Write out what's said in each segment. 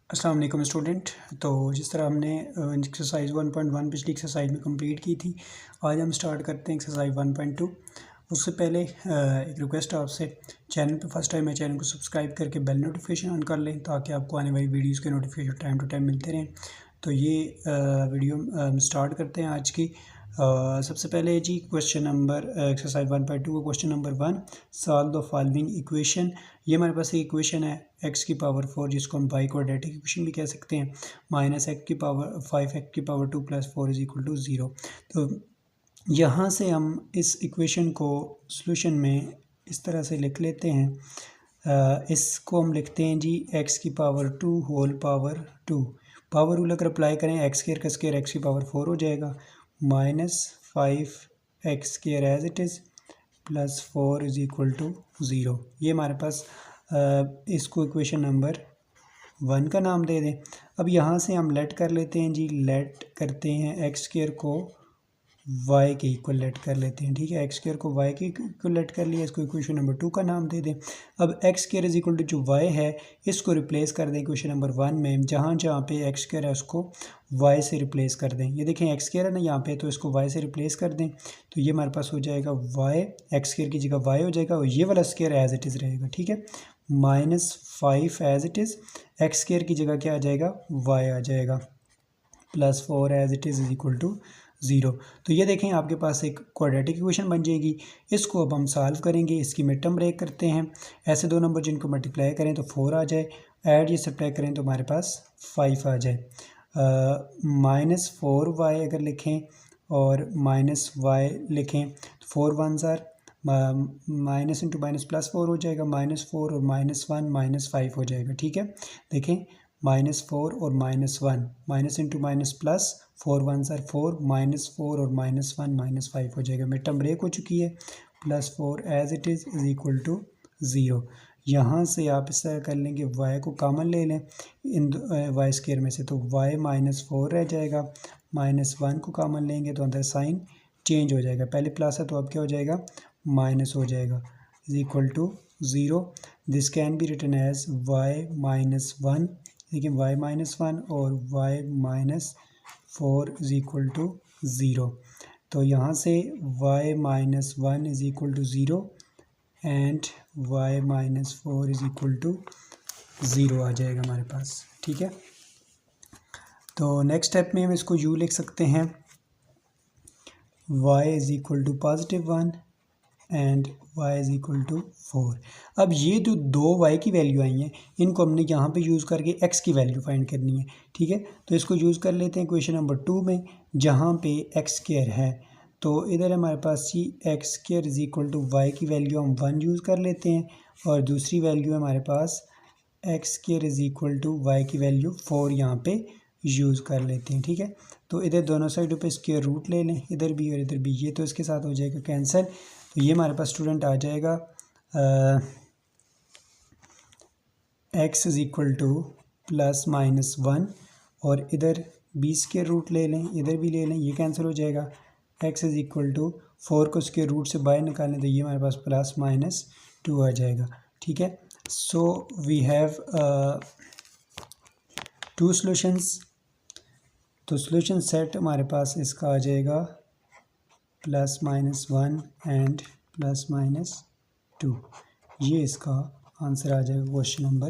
अस्सलाम वालेकुम स्टूडेंट। तो जिस तरह हमने एक्सरसाइज 1.1 पिछली एक्सरसाइज में कंप्लीट की थी, आज हम स्टार्ट करते हैं एक्सरसाइज 1.2। उससे पहले एक रिक्वेस्ट है आपसे, चैनल पे फर्स्ट टाइम है, चैनल को सब्सक्राइब करके बेल नोटिफिकेशन ऑन कर लें ताकि आपको आने वाली वीडियोस के नोटिफिकेशन टाइम टू टाइम मिलते रहें। तो ये वीडियो स्टार्ट करते हैं आज की। सबसे पहले जी क्वेश्चन नंबर एक्सरसाइज 1.2 का question number 1, solve the following equation. ये हमारे पास एक इक्वेशन है x की पावर 4, जिसको हम बाई क्वाड्रेटिक इक्वेशन भी कह सकते हैं, माइनस एक्स की पावर 5 एक्स की power 2 plus 4 is equal to 0। तो यहाँ से हम इस इक्वेशन को सॉल्यूशन में इस तरह से लिख लेते हैं। इसको हम लिखते हैं जी x की power 2 whole power 2। Power rule अगर अप्लाई करें, एक्स स्क्वायर का स्क्वायर एक्स की पावर 4 हो जाएगा, minus 5 X square as it is plus 4 is equal to 0। ये हमारे पास इसको इक्वेशन नंबर 1 का नाम दे दें। अब यहाँ से हम लेट कर लेते हैं जी, लेट करते हैं एक्स स्क्वायर को y के इक्वल लेट कर लेते हैं। ठीक है, एक्स स्क्वायर को y के इक्वल लेट कर लिया, इसको इक्वेशन नंबर 2 का नाम दे दें। अब X square is equal to जो y है, इसको रिप्लेस कर दें इक्वेशन नंबर 1 में। जहाँ जहाँ पे एक्स स्क्वायर है उसको y से रिप्लेस कर दें। ये देखें एक्स स्क्वायर है ना यहाँ पे, तो इसको y से रिप्लेस कर दें। तो ये हमारे पास हो जाएगा y, एक्स स्क्वायर की जगह y हो जाएगा और ये वाला स्क्वायर एज इट इज़ रहेगा। ठीक है, minus 5 as it is, X square की जगह क्या आ जाएगा, y आ जाएगा, plus 4 as it is equal to 0। तो ये देखें आपके पास एक क्वाड्रेटिक इक्वेशन बन जाएगी। इसको अब हम सॉल्व करेंगे, इसकी मिड टर्म ब्रेक करते हैं। ऐसे दो नंबर जिनको मल्टीप्लाई करें तो 4 आ जाए, ऐड ये सब्ट्रैक्ट करें तो हमारे पास 5 आ जाए। माइनस 4y अगर लिखें और माइनस y लिखें तो 4 1 ज़ार, माइनस इंटू माइनस प्लस 4 हो जाएगा, -4 और -1 -5 हो जाएगा। ठीक है, देखें -4 और -1, माइनस इंटू माइनस प्लस, 4 1 ज़ार 4, -4 और -1 -5 हो जाएगा। मिड टर्म ब्रेक हो चुकी है, plus 4 as it is equal to 0। यहाँ से आप इस तरह कर लेंगे, y को कॉमन ले लें इन y स्क्वायर में से, तो y -4 रह जाएगा, -1 को कॉमन लेंगे तो अंदर साइन चेंज हो जाएगा, पहले प्लस है तो अब क्या हो जाएगा, माइनस हो जाएगा, is equal to 0। This can be written as y -1, देखिए y -1 और y -4 इज इक्वल टू 0। तो यहाँ से y -1 is equal to 0 and y -4 is equal to 0 आ जाएगा हमारे पास। ठीक है, तो नेक्स्ट स्टेप में हम इसको यू लिख सकते हैं, y is equal to +1 and y is equal to 4। अब ये जो दो y की वैल्यू आई हैं, इनको हमने यहाँ पे यूज़ करके x की वैल्यू फाइंड करनी है। ठीक है, तो इसको यूज़ कर लेते हैं क्वेश्चन नंबर 2 में, जहाँ पे एक्स स्क्वायर है। तो इधर हमारे पास जी x square is equal to y की वैल्यू हम 1 यूज़ कर लेते हैं और दूसरी वैल्यू हमारे पास x square is equal to y की वैल्यू 4 यहाँ पे यूज़ कर लेते हैं। ठीक है, तो इधर दोनों साइडों पे स्क्वायर रूट ले लें, इधर भी और इधर भी, ये तो इसके साथ हो जाएगा कैंसिल। तो ये हमारे पास स्टूडेंट आ जाएगा x इज इक्वल टू +-1 और इधर b स्क्वायर रूट ले लें, इधर भी ले लें, ये कैंसिल हो जाएगा। x इज इक्वल टू 4 को स्क्वायर रूट से बाहर निकालें तो ये हमारे पास +-2 आ जाएगा। ठीक है, सो वी हैव 2 सॉल्यूशंस। तो सॉल्यूशन सेट हमारे पास इसका आ जाएगा +-1 एंड +-2। ये इसका आंसर आ जाएगा क्वेश्चन नंबर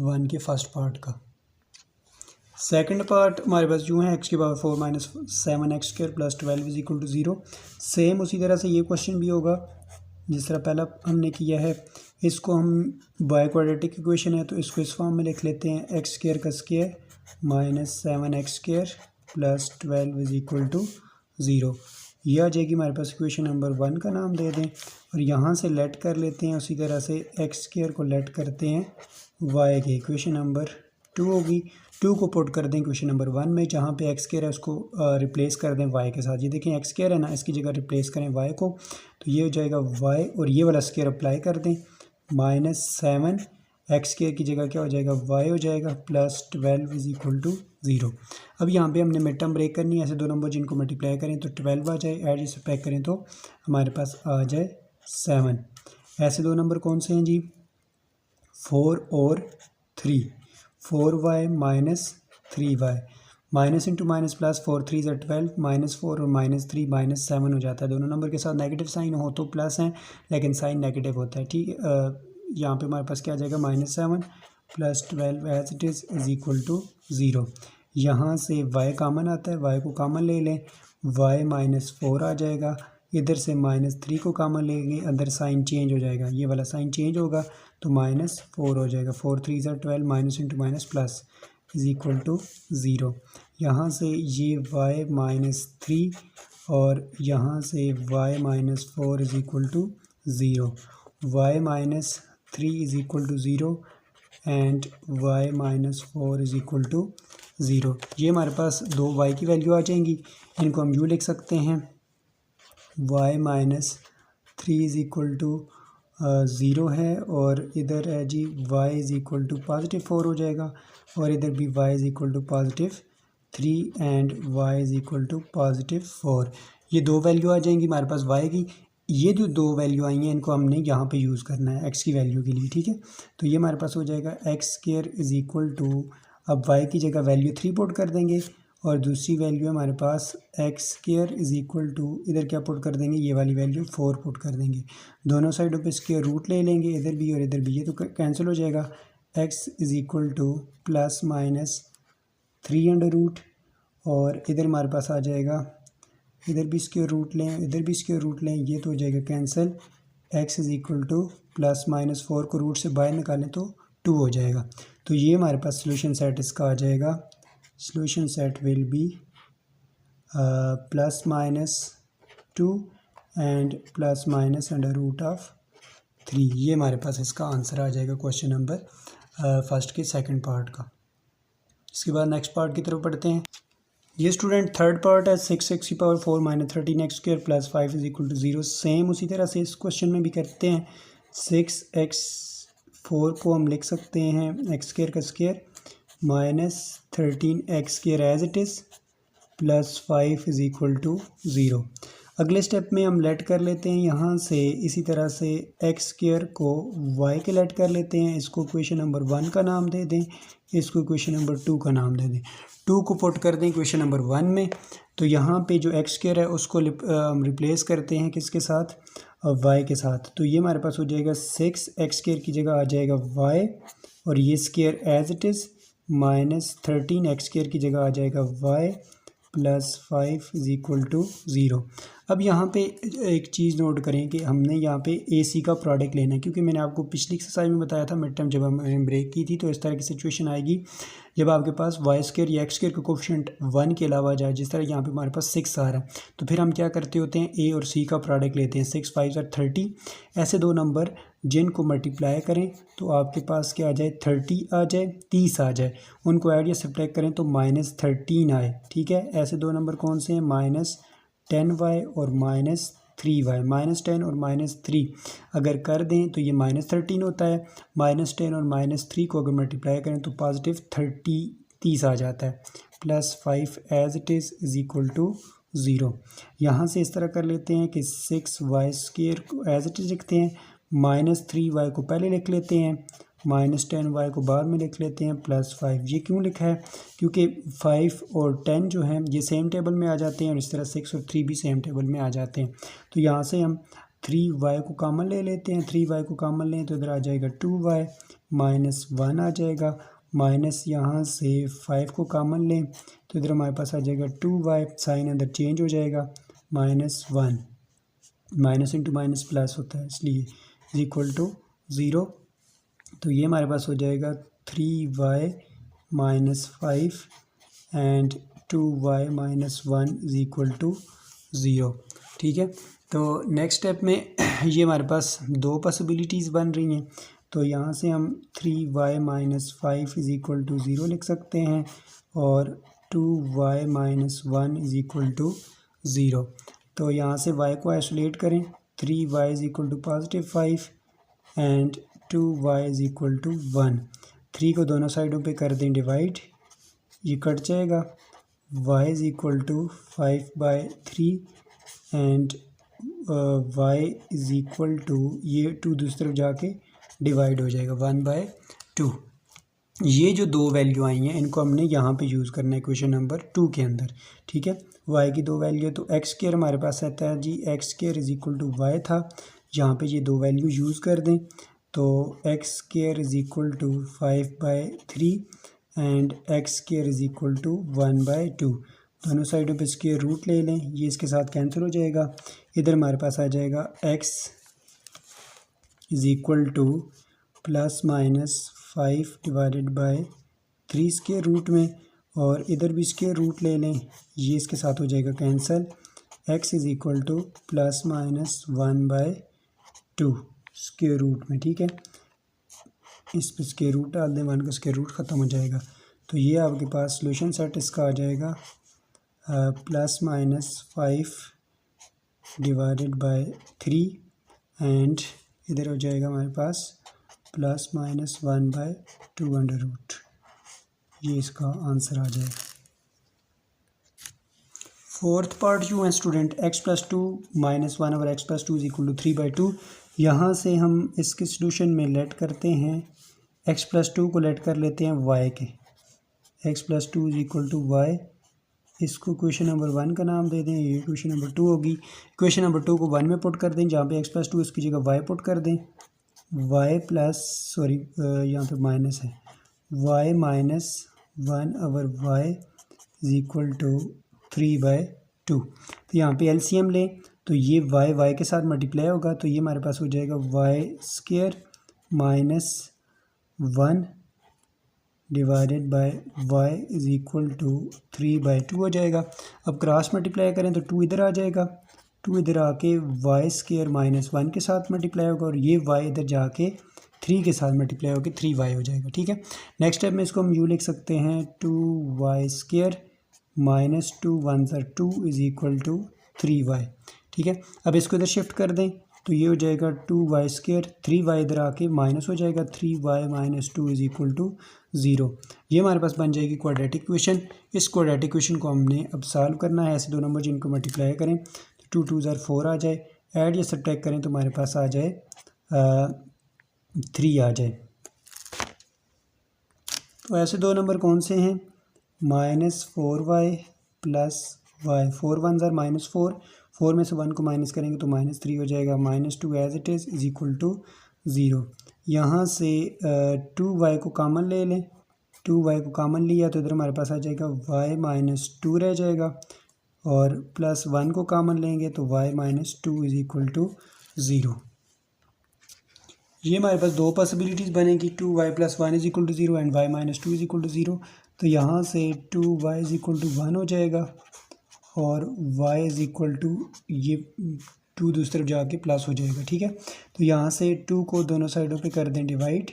1 के फर्स्ट पार्ट का। सेकंड पार्ट हमारे पास यूँ है, एक्स की power 4 -7 X square plus 12 is equal to 0। Same उसी तरह से ये क्वेश्चन भी होगा जिस तरह पहला हमने किया है। इसको हम बाय क्वाड्रेटिक इक्वेशन है तो इसको इस फॉर्म में लिख लेते हैं, एक्स स्क्वायर का square -7 X square plus 12 is equal to 0। ये आ जाएगी हमारे पास इक्वेशन नंबर 1 का नाम दे दें और यहाँ से लेट कर लेते हैं, उसी तरह से एक्स स्क्वायर को लेट करते हैं y के, इक्वेशन नंबर 2 होगी। 2 को पुट कर दें इक्वेशन नंबर 1 में, जहाँ पे एक्स स्क्वायर है उसको रिप्लेस कर दें y के साथ। ये देखें एक्स स्क्वायर है ना, इसकी जगह रिप्लेस करें y को, तो ये हो जाएगा y और ये वाला स्क्वायर अप्लाई कर दें, -7 एक्स स्क्वायर की जगह क्या हो जाएगा, y हो जाएगा, प्लस 12 इज इक्वल टू 0। अब यहाँ पे हमने मिड टर्म ब्रेक करनी है, ऐसे दो नंबर जिनको मल्टीप्लाई करें तो 12 आ जाए, ऐड से पैक करें तो हमारे पास आ जाए 7। ऐसे दो नंबर कौन से हैं जी, 4 और 3। 4y minus 3y, minus into minus plus, 4 3 ज़ा 12, -4 और -3 -7 हो जाता है। दोनों नंबर के साथ नेगेटिव साइन हो तो प्लस है, लेकिन साइन नेगेटिव होता है। ठीक है, यहाँ पे हमारे पास क्या आ जाएगा, -7 + 12 as it is equal to 0। यहाँ से y कॉमन आता है, y को कॉमन ले लें, y -4 आ जाएगा। इधर से -3 को कॉमन लेंगे, अंदर साइन चेंज हो जाएगा, ये वाला साइन चेंज होगा तो -4 हो जाएगा। 4 3 ज़ा 12, minus into minus plus is equal to 0। यहाँ से ये y -3 और यहाँ से y -4 is equal to 0। y -3 is equal to 0 and y -4 is equal to 0। ये हमारे पास दो y की वैल्यू आ जाएंगी, इनको हम यूँ लिख सकते हैं, y -3 इज़ इक्वल टू 0 है और इधर है जी y इज़ इक्वल टू +4 हो जाएगा और इधर भी y is equal to +3 and y is equal to +4। ये दो वैल्यू आ जाएंगी हमारे पास y की। ये जो दो वैल्यू आई हैं इनको हमने यहाँ पे यूज़ करना है x की वैल्यू के लिए। ठीक है, तो ये हमारे पास हो जाएगा x² इज़ इक्वल टू, अब y की जगह वैल्यू 3 पुट कर देंगे और दूसरी वैल्यू हमारे पास x² इज़ इक्वल टू, इधर क्या पुट कर देंगे, ये वाली वैल्यू 4 पुट कर देंगे। दोनों साइडों पे स्क्वायर रूट ले लेंगे, इधर भी और इधर भी, ये तो कैंसिल हो जाएगा। x इज़ इक्वल टू +-3 और इधर हमारे पास आ जाएगा, इधर भी स्क्वायर रूट लें, इधर भी स्क्वायर रूट लें, ये तो हो जाएगा cancel. x is equal to +-4 को रूट से बाहर निकालें तो 2 हो जाएगा। तो ये हमारे पास सोल्यूशन सेट इसका आ जाएगा। Solution set will B +-2 and +-√3। ये हमारे पास इसका आंसर आ जाएगा क्वेश्चन नंबर फर्स्ट के सेकंड पार्ट का। इसके बाद नेक्स्ट पार्ट की तरफ पढ़ते हैं। ये स्टूडेंट थर्ड पार्ट है, 6x⁴ - 13x² + 5 is equal to 0। Same उसी तरह से इस क्वेश्चन में भी करते हैं। 6x4 को हम लिख सकते हैं x² का square -13x² as it is +5 is equal to 0। अगले स्टेप में हम लेट कर लेते हैं यहाँ से, इसी तरह से x² को y के लेट कर लेते हैं। इसको इक्वेशन नंबर 1 का नाम दे दें, इसको इक्वेशन नंबर 2 का नाम दे दें। 2 को पुट कर दें इक्वेशन नंबर 1 में, तो यहाँ पे जो x² है उसको हम रिप्लेस करते हैं किसके साथ, y के साथ। तो ये हमारे पास हो जाएगा 6x² की जगह आ जाएगा y और ये square as it is, -13x² की जगह आ जाएगा y +5 इज़ इक्वल टू 0। अब यहाँ पे एक चीज़ नोट करें कि हमने यहाँ पे AC का प्रोडक्ट लेना है, क्योंकि मैंने आपको पिछली एक्सरसाइज में बताया था मिड टर्म जब हमने ब्रेक की थी, तो इस तरह की सिचुएशन आएगी जब आपके पास y² या x² का कोफिशिएंट 1 के अलावा जाए, जिस तरह यहाँ पे हमारे पास 6 आ रहा है, तो फिर हम क्या करते होते हैं, A और C का प्रोडक्ट लेते हैं। 6 5 = 30, ऐसे दो नंबर जिनको मल्टीप्लाई करें तो आपके पास क्या आ जाए, 30 आ जाए, 30 आ जाए, उनको ऐड या सब्ट्रैक्ट करें तो -13 आए। ठीक है, ऐसे दो नंबर कौन से हैं, -10y और -3y। -10 और -3 अगर कर दें तो ये -13 होता है, -10 और -3 को अगर मल्टीप्लाई करें तो +30 आ जाता है, +5 as it is equal to 0। यहाँ से इस तरह कर लेते हैं कि 6y² को एज इट इज़ लिखते हैं, -3y को पहले लिख लेते हैं, -10y को बाद में लिख लेते हैं, +5। ये क्यों लिखा है, क्योंकि 5 और 10 जो हैं ये सेम टेबल में आ जाते हैं और इस तरह 6 और 3 भी सेम टेबल में आ जाते हैं। तो यहाँ से हम 3y को कॉमन ले लेते हैं, 3y को कॉमन लें तो इधर आ जाएगा 2y, -1 आ जाएगा, माइनस यहाँ से 5 को कॉमन लें तो इधर हमारे पास आ जाएगा 2y, साइन अंदर चेंज हो जाएगा, -1, माइनस इंटू माइनस प्लस होता है इसलिए इज इक्वल टू 0। तो ये हमारे पास हो जाएगा 3y - 5 and 2y - 1 is equal to 0। ठीक है, तो नेक्स्ट स्टेप में ये हमारे पास दो पॉसिबिलिटीज़ बन रही हैं, तो यहाँ से हम 3y - 5 इज इक्वल टू 0 लिख सकते हैं और 2y - 1 इज इक्वल टू 0। तो यहाँ से y को आइसोलेट करें, 3y is equal to +5 and 2y is equal to 1। 3 को दोनों साइडों पे कर दें डिवाइड, ये कट जाएगा, y is equal to 5/3 and y is equal to, ये 2 दूसरी तरफ जाके डिवाइड हो जाएगा 1/2। ये जो दो वैल्यू आई हैं इनको हमने यहाँ पे यूज़ करना है इक्वेशन नंबर 2 के अंदर, ठीक है। वाई की दो वैल्यू है तो एक्स स्क्वायर हमारे पास आता है जी, x square is equal to y था, यहाँ पे ये दो वैल्यू यूज़ कर दें तो x square is equal to 5/3 and x square is equal to 1/2। दोनों साइडों पे स्क्वायर रूट ले लें, ये इसके साथ कैंसिल हो जाएगा। इधर हमारे पास आ जाएगा x is equal to +-5/3 square root में, और इधर भी स्क्वायर रूट ले लें, ये इसके साथ हो जाएगा cancel. x is equal to +-1/2 square root में, ठीक है। इस पर स्क्वायर रूट डाल दें, 1 का स्क्वायर रूट ख़त्म हो जाएगा। तो ये आपके पास सॉल्यूशन सेट इसका आ जाएगा +-5/3 एंड इधर हो जाएगा हमारे पास +-1/2 ये इसका आंसर आ जाएगा। फोर्थ पार्ट जो है student, x+2 -1/x+2 is equal to 3/2। यहाँ से हम इसके सोल्यूशन में लेट करते हैं x+2 को लेट कर लेते हैं y के, x+2 is equal to y। इसको क्वेश्चन नंबर 1 का नाम दे दें, ये क्वेश्चन नंबर 2 होगी। क्वेश्चन नंबर 2 को 1 में पुट कर दें, जहाँ पे x+2 इसकी जगह y पुट कर दें, यहाँ पे माइनस है, y -1/y is equal to 3/2। तो यहाँ पे एलसीएम लें तो ये y के साथ मल्टीप्लाई होगा, तो ये हमारे पास हो जाएगा y² -1 divided by y is equal to 3/2 हो जाएगा। अब क्रॉस मल्टीप्लाई करें तो 2 इधर आ जाएगा, 2 इधर आके y² -1 के साथ मल्टीप्लाई होगा, और ये y इधर जाके 3 के साथ मल्टीप्लाई होकर 3y हो जाएगा, ठीक है। नेक्स्ट स्टेप में इसको हम यूँ लिख सकते हैं 2y² -2 1 2 is equal to 3y, ठीक है। अब इसको इधर शिफ्ट कर दें तो ये हो जाएगा 2y², 3y इधर आके माइनस हो जाएगा, 3y -2 इज़ इक्वल टू 0। ये हमारे पास बन जाएगी क्वाड्रेटिक इक्वेशन। इस क्वाड्रेटिक इक्वेशन को हमने अब सॉल्व करना है। ऐसे दो नंबर जिनको मल्टीप्लाई करें तो 2 2 4 आ जाए, ऐड या सब्ट्रैक्ट करें तो हमारे पास आ जाए 3 आ जाए। तो ऐसे दो नंबर कौन से हैं, -4y + y, 4 1 -4, 4 में से 1 को माइनस करेंगे तो -3 हो जाएगा, -2 as it is equal to 0। यहाँ से 2y को कॉमन ले लें, 2y को कॉमन लिया तो इधर हमारे पास आ जाएगा y -2 रह जाएगा, और +1 को कॉमन लेंगे तो y -2 इज़ इक्वल टू 0। ये हमारे पास दो पॉसिबिलिटीज़ बनेगी, 2y + 1 is equal to 0 and y -2 is equal to 0। तो यहाँ से 2y इज़ इक्वल टू 1 हो जाएगा, और y इज़ इक्वल टू ये 2 दूसरी तरफ जाके प्लस हो जाएगा, ठीक है। तो यहाँ से 2 को दोनों साइडों पे कर दें डिवाइड,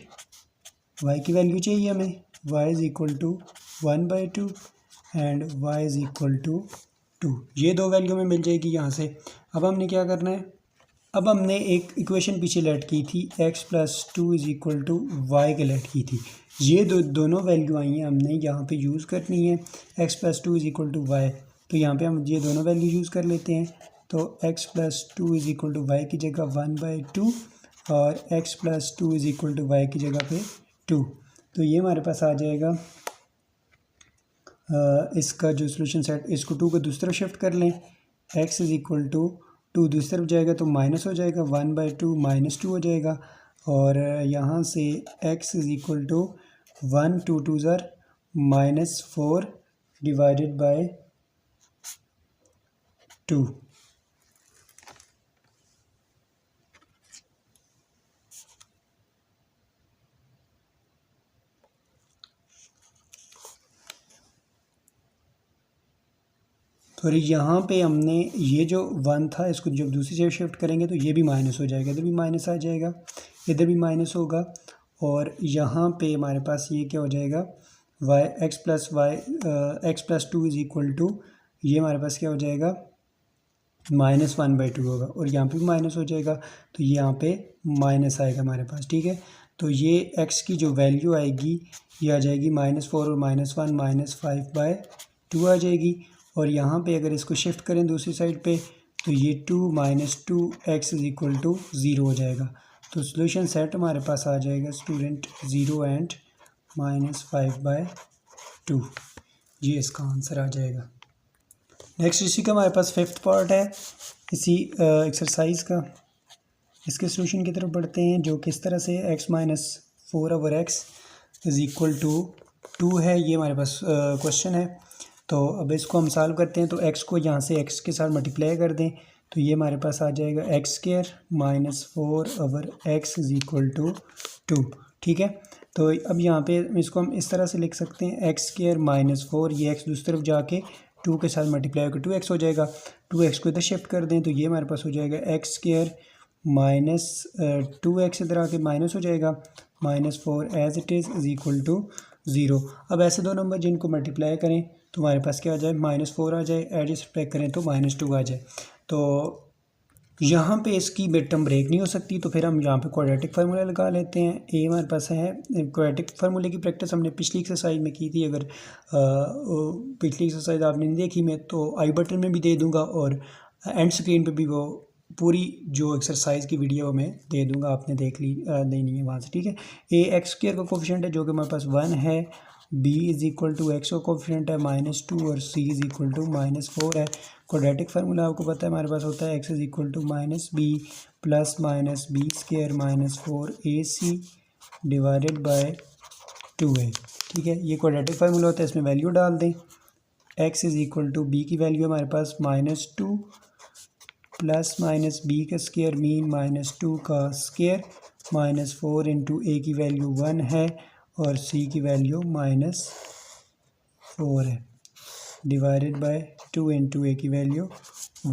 y की वैल्यू चाहिए हमें, y is equal to 1/2 and y is equal to 2। ये दो वैल्यू में मिल जाएगी यहाँ से। अब हमने क्या करना है, अब हमने एक इक्वेशन पीछे लेट की थी, x+2 is equal to y के लेट की थी। ये दोनों वैल्यू आई हैं, हमने यहाँ पे यूज़ करनी है, x+2 is equal to y। तो यहाँ पे हम ये दोनों वैल्यू यूज़ कर लेते हैं। तो x+2 is equal to y की जगह 1/2 और x+2 is equal to y की जगह पे 2। तो ये हमारे पास आ जाएगा इसका जो सोल्यूशन सेट, इसको 2 को दूसरी तरफ शिफ्ट कर लें, x इज़ इक्वल टू 2 दूसरी तरफ जाएगा तो माइनस हो जाएगा, 1/2 -2 हो जाएगा, और यहाँ से x is equal to 1 2 2 -4 divided by 2। और यहाँ पे हमने ये जो 1 था इसको जब दूसरी जगह शिफ्ट करेंगे तो ये भी माइनस हो जाएगा, इधर भी माइनस आ जाएगा, इधर भी माइनस होगा, और यहाँ पे हमारे पास ये क्या हो जाएगा, x+2 इज़ इक्वल टू, ये हमारे पास क्या हो जाएगा, -1/2 होगा, और यहाँ पे भी माइनस हो जाएगा, तो ये यहाँ पे माइनस आएगा हमारे पास, ठीक है। तो ये x की जो वैल्यू आएगी ये आ जाएगी -4 और -1 -5/2 आ जाएगी, और यहाँ पे अगर इसको शिफ्ट करें दूसरी साइड पे तो ये 2 - 2x इज़ इक्वल टू 0 हो जाएगा। तो सॉल्यूशन सेट हमारे पास आ जाएगा स्टूडेंट 0 एंड -5/2। ये इसका आंसर आ जाएगा। नेक्स्ट इसी का हमारे पास फिफ्थ पार्ट है इसी एक्सरसाइज का। इसके सोल्यूशन की तरफ बढ़ते हैं, जो किस तरह से x - 4/x = 2 है। ये हमारे पास क्वेश्चन है। तो अब इसको हम सॉल्व करते हैं। तो x को यहाँ से x के साथ मल्टीप्लाई कर दें तो ये हमारे पास आ जाएगा x² - 4/x = 2। ठीक है। तो अब यहाँ पे इसको हम इस तरह से लिख सकते हैं x² - 4, ये x दूसरी तरफ जाके 2 के साथ मल्टीप्लाई होकर 2x हो जाएगा। 2x को इधर शिफ्ट कर दें तो ये हमारे पास हो जाएगा x² - 2x इधर आके माइनस हो जाएगा, -4 एज इट इज़ = 0। अब ऐसे दो नंबर जिनको मल्टीप्लाई करें तो हमारे पास क्या आ जाए, -4 आ जाए, एज सब्ट्रैक्ट करें तो -2 आ जाए। तो यहाँ पे इसकी मिड टर्म ब्रेक नहीं हो सकती, तो फिर हम यहाँ पे क्वाड्रेटिक फार्मूला लगा लेते हैं। ए हमारे पास है, क्वाड्रेटिक फार्मूले की प्रैक्टिस हमने पिछली एक्सरसाइज में की थी। अगर पिछली एक्सरसाइज आपने नहीं देखी मैं तो आई बटन में भी दे दूँगा और एंड स्क्रीन पे भी वो पूरी जो एक्सरसाइज की वीडियो मैं दे दूँगा, आपने देख लेनी है वहाँ से। ठीक है। ए x² का कोफिशिएंट है जो कि हमारे पास 1 है, b = x का कोफिशिएंट है -2 और c = -4 है। क्वाड्रेटिक फार्मूला आपको पता है हमारे पास होता है x = -b plus -b² - 4ac / 2a। ठीक है। ये क्वाड्रेटिक फार्मूला होता है, इसमें वैल्यू डाल दें। x = b की वैल्यू हमारे पास -2 प्लस -b का स्क्वायर मीन -2 का स्क्वायर -4 इंटू a की वैल्यू 1 है और c की वैल्यू -4 है / 2 इंटू a की वैल्यू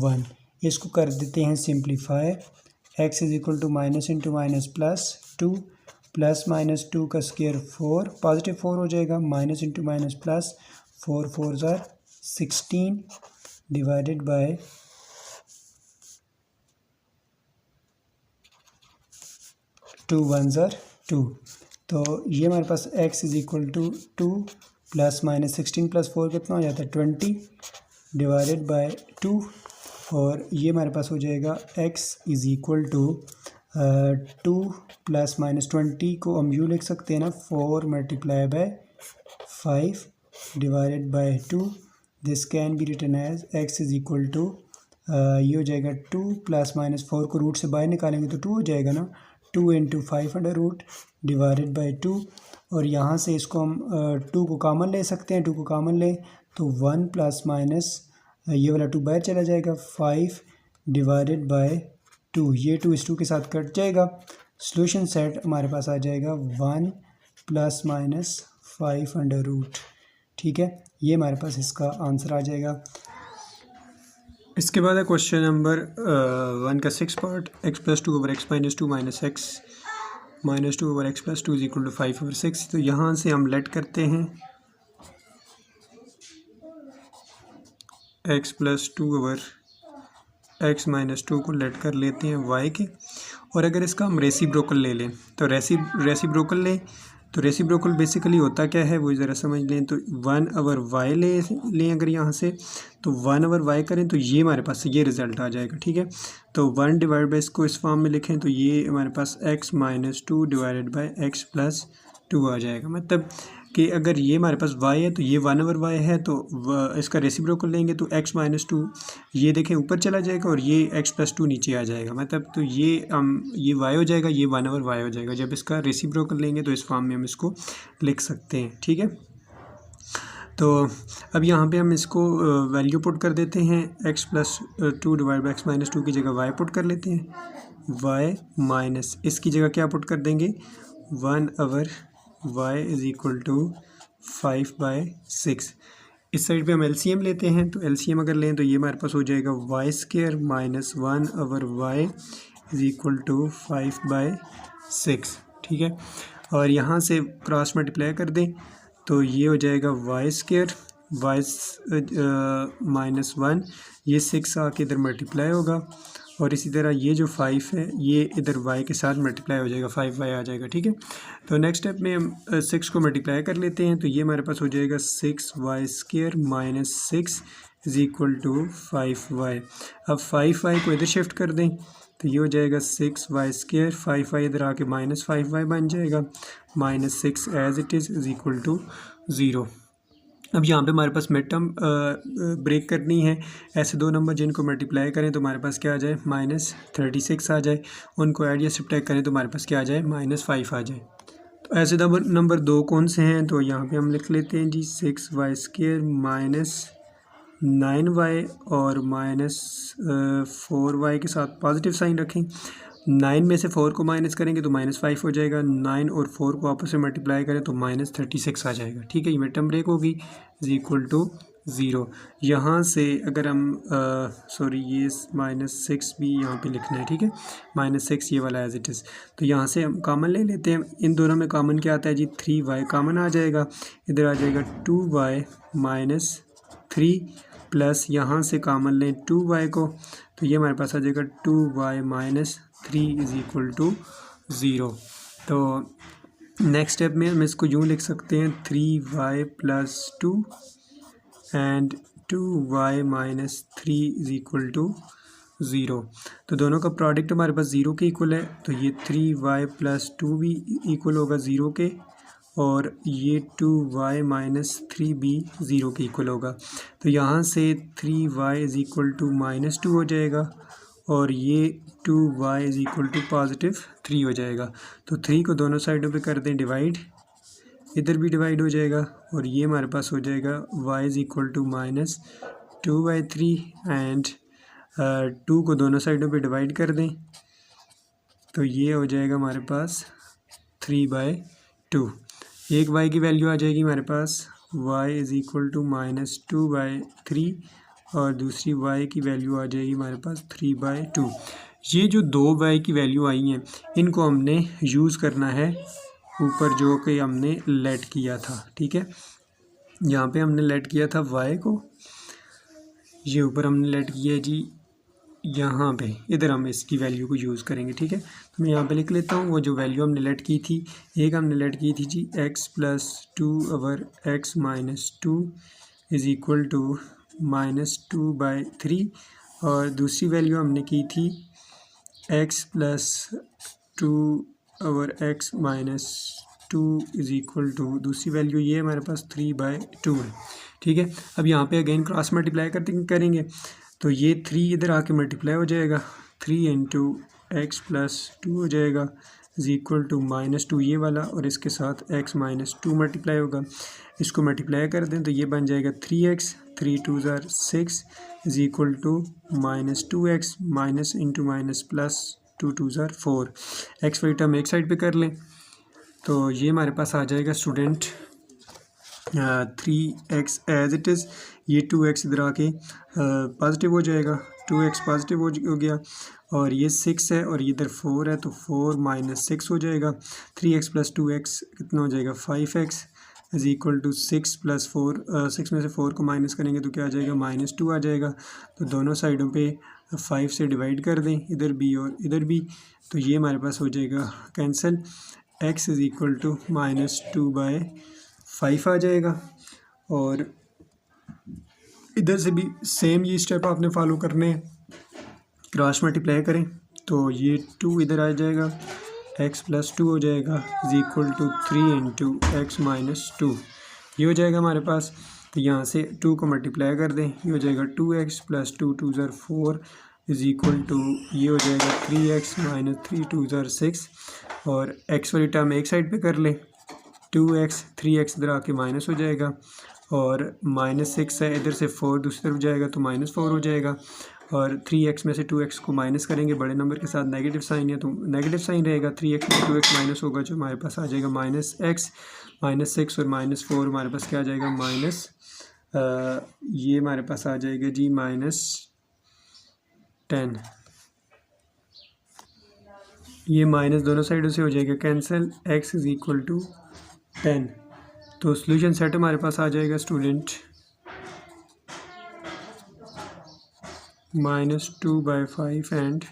1। इसको कर देते हैं सिंप्लीफाई। x = -(-) प्लस -2 का स्क्वायर 4, पॉजिटिव 4 हो जाएगा, -(-) 4 4 ज़ार 16 / 2 1 ज़ार 2। तो ये हमारे पास x = 2 प्लस -16 + 4 कितना हो जाता है 20 / 2 और ये हमारे पास हो जाएगा x = 2 प्लस -20 को हम यूँ लिख सकते हैं ना, 4 × 5 / 2। This can be written as x = ये हो जाएगा 2 प्लस -4 को रूट से बाहर निकालेंगे तो 2 हो जाएगा ना, 2 × 5√, / 2। और यहाँ से इसको हम 2 को कॉमन ले सकते हैं। 2 को कॉमन लें तो 1 प्लस माइनस ये वाला 2 बाहर चला जाएगा, 5 / 2। ये 2 इस 2 के साथ कट जाएगा। सॉल्यूशन सेट हमारे पास आ जाएगा 1 प्लस माइनस 5√। ठीक है। ये हमारे पास इसका आंसर आ जाएगा। इसके बाद है क्वेश्चन नंबर 1 का 6 part, x + 2/x - 2 - x - 2/x + 2 = 5/6। तो यहाँ से हम लेट करते हैं x + 2/x - 2 को लेट कर लेते हैं y के। और अगर इसका हम रेसिप्रोकल ले लें तो रेसिप्रोकल लें तो रेसिप्रोकल बेसिकली होता क्या है वो ज़रा समझ लें। तो 1/y लें अगर यहाँ से तो 1/y करें तो ये हमारे पास ये रिज़ल्ट आ जाएगा। ठीक है। तो 1 / इसको इस फॉर्म में लिखें तो ये हमारे पास x - 2 / x + 2 आ जाएगा। मतलब कि अगर ये हमारे पास y है तो ये 1/y है, तो इसका रेसिप्रोकल लेंगे तो x - 2 ये देखें ऊपर चला जाएगा और ये x + 2 नीचे आ जाएगा। मतलब तो ये y हो जाएगा, ये 1/y हो जाएगा। जब इसका रेसिप्रोकल लेंगे तो इस फॉर्म में हम इसको लिख सकते हैं। ठीक है। तो अब यहाँ पे हम इसको वैल्यू पुट कर देते हैं। x + 2 / x - 2 की जगह y पुट कर लेते हैं। y माइनस इसकी जगह क्या पुट कर देंगे, 1/y = 5/6। इस साइड पे हम एलसीएम लेते हैं। तो एलसीएम अगर लें तो ये हमारे पास हो जाएगा y² - 1/y = 5/6। ठीक है। और यहाँ से क्रॉस मल्टीप्लाई कर दें तो ये हो जाएगा y² -1, ये 6 आके इधर मल्टीप्लाई होगा और इसी तरह ये जो 5 है ये इधर y के साथ मल्टीप्लाई हो जाएगा, 5y आ जाएगा। ठीक है। तो नेक्स्ट स्टेप में हम 6 को मल्टीप्लाई कर लेते हैं तो ये हमारे पास हो जाएगा 6y² - 6 = 5y। अब 5y को इधर शिफ्ट कर दें तो ये हो जाएगा 6y², 5y इधर आके -5y बन जाएगा, -6 as it is equal to 0। अब यहाँ पे हमारे पास मिड टर्म ब्रेक करनी है। ऐसे दो नंबर जिनको मल्टीप्लाई करें तो हमारे पास क्या आ जाए, -36 आ जाए। उनको ऐड या सब्ट्रैक्ट करें तो हमारे पास क्या आ जाए, -5 आ जाए। तो ऐसे नंबर दो कौन से हैं, तो यहाँ पे हम लिख लेते हैं जी 6y² -9y और -4y के साथ पॉजिटिव साइन रखें। 9 में से 4 को माइनस करेंगे तो -5 हो जाएगा। 9 और 4 को आपस में मल्टीप्लाई करें तो -36 आ जाएगा। ठीक है, ये मिड टर्म ब्रेक होगी इज इक्वल टू 0। यहाँ से अगर हम सॉरी ये -6 भी यहाँ पे लिखना है। ठीक है, -6 ये वाला एज इट इज़। तो यहाँ से हम कॉमन ले लेते हैं। इन दोनों में कॉमन क्या आता है जी, 3y कॉमन आ जाएगा। इधर आ जाएगा 2y -3 प्लस यहाँ से कॉमन लें 2y को, तो ये हमारे पास आ जाएगा 2y -3 इज इक्वल टू 0। तो नेक्स्ट स्टेप में हम इसको यूँ लिख सकते हैं 3y + 2 and 2y -3 is equal to 0। तो दोनों का प्रोडक्ट हमारे पास 0 के इक्वल है, तो ये 3y + 2 भी इक्वल होगा 0 के, और ये 2y -3 भी 0 के इक्वल होगा। तो यहाँ से 3y इज इक्वल टू -2 हो जाएगा, और ये 2y इज इक्वल टू +3 हो जाएगा। तो 3 को दोनों साइडों पे कर दें डिवाइड, इधर भी डिवाइड हो जाएगा, और ये हमारे पास हो जाएगा y is equal to -2/3 and 2 को दोनों साइडों पे डिवाइड कर दें, तो ये हो जाएगा हमारे पास 3/2। एक y की वैल्यू आ जाएगी हमारे पास y इज़ इक्वल टू -2/3, और दूसरी y की वैल्यू आ जाएगी हमारे पास 3/2। ये जो दो y की वैल्यू आई हैं, इनको हमने यूज़ करना है ऊपर जो कि हमने लेट किया था। ठीक है, यहाँ पे हमने लेट किया था y को, ये ऊपर हमने लेट किया है जी यहाँ पे, इधर हम इसकी वैल्यू को यूज़ करेंगे। ठीक है, तो मैं यहाँ पे लिख लेता हूँ वो जो वैल्यू हमने लेट की थी। एक हमने लेट की थी जी x + 2/x - 2 is equal to -2/3, और दूसरी वैल्यू हमने की थी x + 2/x - 2 is equal to, दूसरी वैल्यू ये हमारे पास 3/2 है। ठीक है, अब यहाँ पे अगेन क्रॉस मल्टीप्लाई करेंगे, तो ये 3 इधर आके मल्टीप्लाई हो जाएगा, 3 × x + 2 हो जाएगा इज़ इक्वल टू -2 ये वाला, और इसके साथ x - 2 मल्टीप्लाई होगा। इसको मल्टीप्लाई कर दें तो ये बन जाएगा 3x, 3 × 2 = 6 is equal to -2x minus into minus plus 2 × 2 = 4। X y term एक साइड पे कर लें, तो ये हमारे पास आ जाएगा student 3x as it is. ये 2x इधर आके पॉजिटिव हो जाएगा, 2x पॉजिटिव हो गया, और ये 6 है और ये इधर 4 है, तो 4 - 6 हो जाएगा। 3x + 2x कितना हो जाएगा, 5x इज़ इक्वल टू 6 + 4, 6 में से 4 को माइनस करेंगे तो क्या आ जाएगा, -2 आ जाएगा। तो दोनों साइडों पे 5 से डिवाइड कर दें, इधर भी और इधर भी, तो ये हमारे पास हो जाएगा cancel. x is equal to -2/5 आ जाएगा, और इधर से भी सेम ये स्टेप आपने फॉलो करने हैं। क्रॉस मल्टीप्लाई करें तो ये 2 इधर आ जाएगा, x + 2 हो जाएगा इज़ इक्वल टू 3 × x - 2, ये हो जाएगा हमारे पास। तो यहाँ से 2 को मल्टीप्लाई कर दें, ये हो जाएगा 2x + 2 × 2 = 4 इज़ इक्वल टू, ये हो जाएगा 3x - 3 × 2 = 6, और x वाली टर्म एक साइड पे कर लें, 2x 3x इधर आके माइनस हो जाएगा, और -6 है, इधर से 4 दूसरी तरफ जाएगा तो -4 हो जाएगा, और 3x में से 2x को माइनस करेंगे, बड़े नंबर के साथ नेगेटिव साइन है तो नेगेटिव साइन रहेगा, 3x में से 2x माइनस होगा, जो हमारे पास आ जाएगा -x, -6 और -4 हमारे पास क्या आ जाएगा, ये हमारे पास आ जाएगा जी -10। ये माइनस दोनों साइडों से हो जाएगा cancel, x is equal to 10। तो सॉल्यूशन सेट हमारे पास आ जाएगा स्टूडेंट -2/5 एंड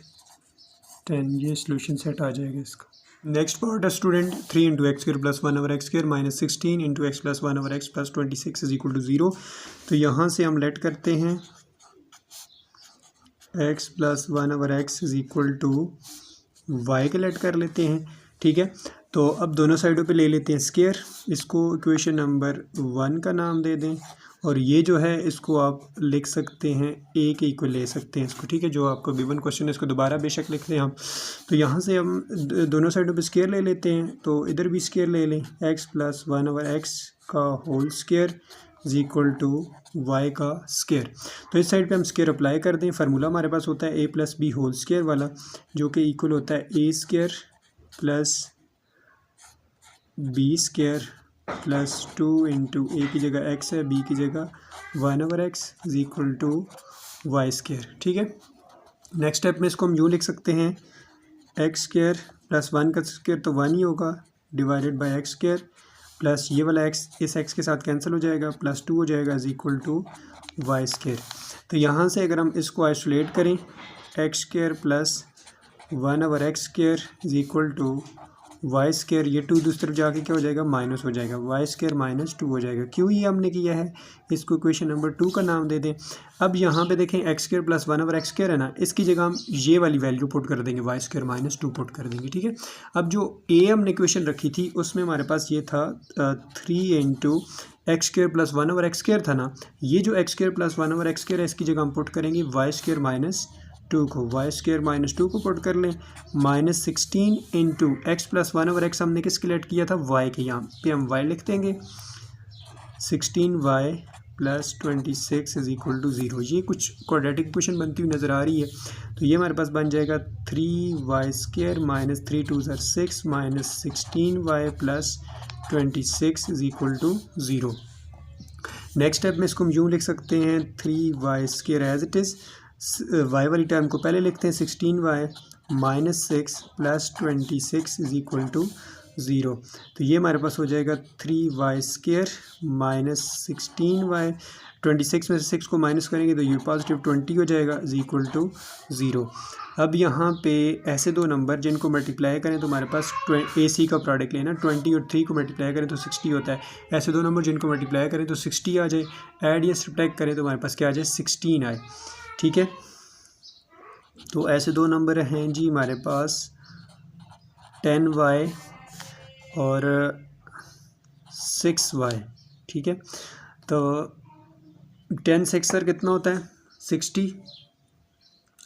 10, ये सॉल्यूशन सेट आ जाएगा इसका। नेक्स्ट पार्ट है student 3 × x² + 1/x² -16 × x + 1/x + 26 is equal to 0। तो यहाँ से हम लेट करते हैं x plus one over x is equal to y के लेट कर लेते हैं, ठीक है। तो अब दोनों साइडों पे ले लेते हैं स्क्वायर, इसको इक्वेशन नंबर 1 का नाम दे दें, और ये जो है इसको आप लिख सकते हैं ए के इक्वल ले सकते हैं इसको, ठीक है। जो आपको गिवन क्वेश्चन है इसको दोबारा बेशक लिख लें हम। तो यहाँ से हम दोनों साइडों पे स्क्वायर ले लेते हैं, तो इधर भी स्क्वायर ले लें, x plus one over x का whole square is equal to y का स्क्वायर। तो इस साइड पे हम स्क्वायर अप्लाई कर दें। फार्मूला हमारे पास होता है a plus b whole square वाला, जो कि इक्वल होता है a square plus b square plus 2 into a की जगह एक्स है, बी की जगह one over x is equal to y square, ठीक है। नेक्स्ट स्टेप में इसको हम यूँ लिख सकते हैं, एक्स स्क्वायर प्लस वन का स्क्वायर तो वन ही होगा divided by x square, plus ये वाला एक्स इस एक्स के साथ कैंसिल हो जाएगा, प्लस 2 हो जाएगा is equal to y square. तो यहाँ से अगर हम इसको आइसोलेट करें, x square plus one over x square is equal to y square, ये 2 दूसरी तरफ जाके क्या हो जाएगा, माइनस हो जाएगा, वाई स्क्वायर माइनस 2 हो जाएगा। क्यों ये हमने किया है, इसको इक्वेशन नंबर 2 का नाम दे दें। अब यहाँ पे देखें x square plus one over x square है ना, इसकी जगह हम ये वाली वैल्यू पुट कर देंगे, वाई स्क्वायर माइनस 2 पुट कर देंगे, ठीक है। अब जो ए हमने इक्वेशन रखी थी उसमें हमारे पास ये था 3 into x square plus one over x square था ना, ये जो x square plus one over x square है इसकी जगह हम पुट करेंगे वाई स्क्वायर माइनस 2 को, वाई स्क्वायर माइनस 2 को पुट कर लें, minus 16 into x plus one over x हमने किसके लेट किया था, वाई के, यहाँ पे हम वाई लिख देंगे, 16y plus 26 is equal to 0। ये कुछ क्वाड्रेटिक इक्वेशन बनती हुई नज़र आ रही है, तो ये हमारे पास बन जाएगा 3y square minus 3 2 6 minus 16y plus 26 is equal to 0। Next step में इसको हम यूँ लिख सकते हैं, 3y square as it is, y वाली टर्म को पहले लिखते हैं, 16y minus 6 plus 26 is equal to 0। तो ये हमारे पास हो जाएगा 3y स्क्वायर माइनस 16y, 26 में से 6 को माइनस करेंगे तो ये पॉजिटिव 20 हो जाएगा इज इक्वल टू 0। अब यहाँ पे ऐसे दो नंबर जिनको मल्टीप्लाई करें तो हमारे पास AC का प्रोडक्ट लेना, 20 और 3 को मल्टीप्लाई करें तो 60 होता है। ऐसे दो नंबर जिनको मल्टीप्लाई करें तो 60 आ जाए, ऐड या सब्ट्रैक्ट करें तो हमारे पास क्या आ जाए, 16 आए, ठीक है। तो ऐसे दो नंबर हैं जी हमारे पास 10y और 6y, ठीक है। तो 10 6 सर कितना होता है, 60,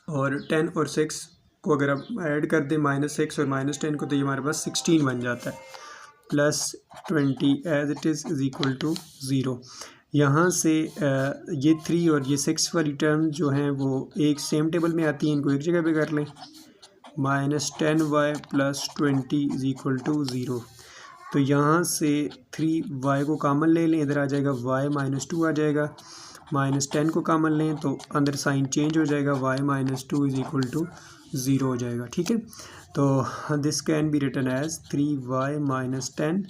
और 10 और 6 को अगर आप ऐड कर दें, -6 और -10 को, तो ये हमारे पास 16 बन जाता है, plus 20 as it is equal to 0। यहाँ से ये 3 और ये 6 वाली टर्म जो हैं वो एक सेम टेबल में आती हैं, इनको एक जगह पे कर लें, -10y plus 20 is equal to 0। तो यहाँ से 3y को कॉमन ले लें, इधर आ जाएगा y माइनस 2 आ जाएगा, -10 को कॉमन लें तो अंदर साइन चेंज हो जाएगा, y minus 2 is equal to 0 हो जाएगा, ठीक है। तो this can be written as 3y minus 10,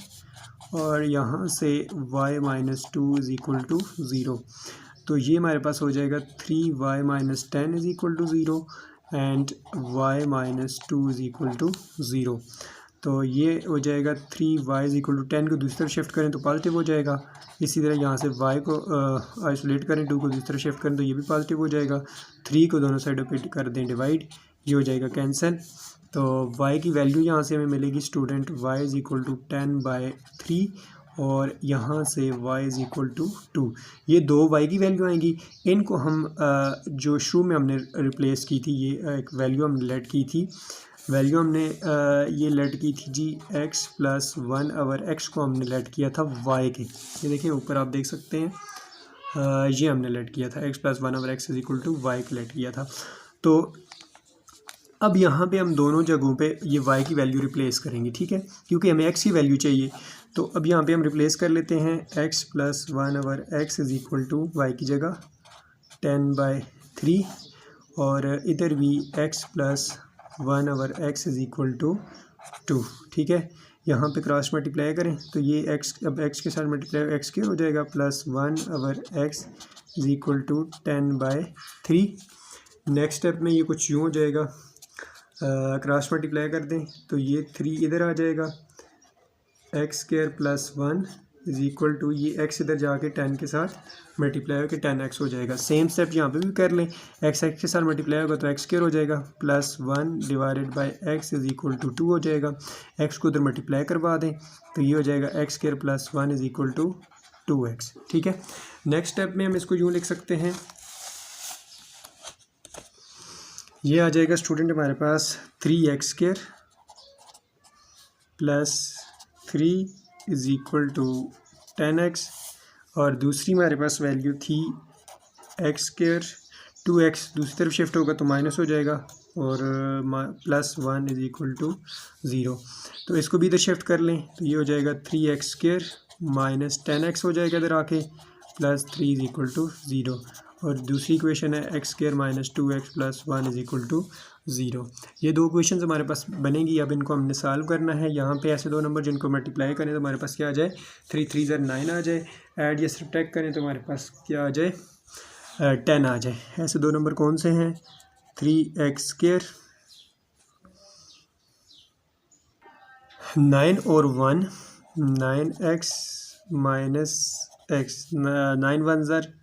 और यहाँ से y minus 2 is equal to 0। तो ये हमारे पास हो जाएगा 3y minus 10 is equal to 0 and y minus 2 is equal to 0। तो ये हो जाएगा 3y इज इक्वल टू 10 को दूसरी तरफ शिफ्ट करें तो पॉजिटिव हो जाएगा। इसी तरह यहाँ से y को आइसोलेट करें, 2 को दूसरी तरफ शिफ्ट करें तो ये भी पॉजिटिव हो जाएगा। 3 को दोनों साइडों पे कर दें डिवाइड, ये हो जाएगा कैंसिल। तो y की वैल्यू यहाँ से हमें मिलेगी student, y is equal to 10/3, और यहाँ से y इज इक्वल टू 2। ये दो y की वैल्यू आएंगी, इनको हम जो शुरू में हमने रिप्लेस की थी, ये एक वैल्यू हमने लेट की थी, वैल्यू हमने ये लेट की थी जी x प्लस 1 ओवर x को हमने लेट किया था y के, ये देखिए ऊपर आप देख सकते हैं, ये हमने लेट किया था x plus 1 over x is equal to y को लेट किया था। तो अब यहाँ पे हम दोनों जगहों पे ये y की वैल्यू रिप्लेस करेंगे, ठीक है, क्योंकि हमें x की वैल्यू चाहिए। तो अब यहाँ पे हम रिप्लेस कर लेते हैं, x plus 1 over x is equal to y की जगह 10/3, और इधर भी x plus 1 over x is equal to 2, ठीक है। यहाँ पे क्रॉस मल्टीप्लाई करें तो ये x, अब x के साथ मल्टीप्लाई x क्या हो जाएगा, plus 1 over x is equal to 10/3। Next step में ये कुछ यूँ हो जाएगा, क्रॉस मल्टीप्लाई कर दें तो ये 3 इधर आ जाएगा, x square plus 1 is equal to ये एक्स इधर जाके 10 के साथ मल्टीप्लाई होकर 10x हो जाएगा। सेम स्टेप यहाँ पे भी कर लें, एक्स एक्स के साथ मल्टीप्लाई होगा तो एक्स स्क्वायर हो जाएगा plus 1 divided by x is equal to 2 हो जाएगा। एक्स को उधर मल्टीप्लाई करवा दें तो ये हो जाएगा x square plus 1 is equal to 2x। ठीक है, नेक्स्ट स्टेप में हम इसको यूँ लिख सकते हैं, ये आ जाएगा स्टूडेंट हमारे पास 3x square plus 3 is equal to 10x, और दूसरी हमारे पास वैल्यू थी एक्स स्क्वायर, 2x दूसरी तरफ शिफ्ट होगा तो माइनस हो जाएगा और प्लस 1 इज इक्वल टू 0। तो इसको भी इधर शिफ्ट कर लें तो ये हो जाएगा 3x स्क्वायर माइनस 10x हो जाएगा इधर आके प्लस 3 इज इक्वल टू 0, और दूसरी इक्वेशन है x square minus 2x plus 1 is equal to 0। ये दो इक्वेशन हमारे पास बनेगी। अब इनको हमने सॉल्व करना है। यहाँ पे ऐसे दो नंबर जिनको मल्टीप्लाई करें तो हमारे पास क्या आ जाए, 3 3 ज़र 9 आ जाए, ऐड या सब्ट्रैक्ट करें तो हमारे पास क्या आ जाए 10 आ जाए। ऐसे दो नंबर कौन से हैं, 3x स्क्वायर 9 और 1 9x माइनस एक्स, 9 1 ज़र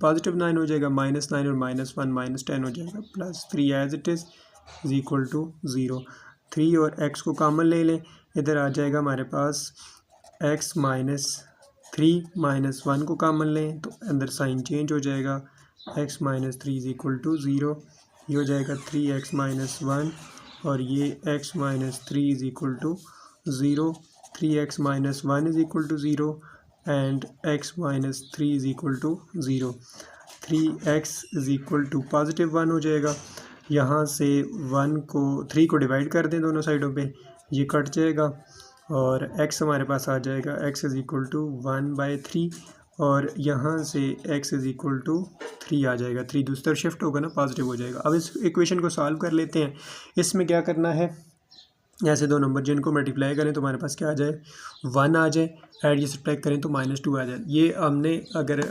पॉजिटिव 9 हो जाएगा, -9 और -1 -10 हो जाएगा, plus 3 as it is equal to 0। 3 और x को कॉमन ले लें, इधर आ जाएगा हमारे पास x माइनस 3 माइनस 1 को कॉमन लें तो अंदर साइन चेंज हो जाएगा, x minus 3 is equal to 0। ये हो जाएगा 3x माइनस 1 और ये x minus 3 is equal to 0। 3x minus 1 is equal to 0 and x minus 3 is equal to 0। 3x is equal to positive 1 हो जाएगा। यहाँ से 3 को डिवाइड कर दें दोनों साइडों पे, ये कट जाएगा और x हमारे पास आ जाएगा x is equal to 1/3 और यहाँ से x is equal to 3 आ जाएगा। 3 दूसरी तरफ शिफ्ट होगा ना, पॉजिटिव हो जाएगा। अब इस इक्वेशन को सॉल्व कर लेते हैं। इसमें क्या करना है, ऐसे दो नंबर जिनको मल्टीप्लाई करें तो हमारे पास क्या आ जाए 1 आ जाए, ऐड या सब्ट्रैक्ट करें तो -2 आ जाए। ये हमने अगर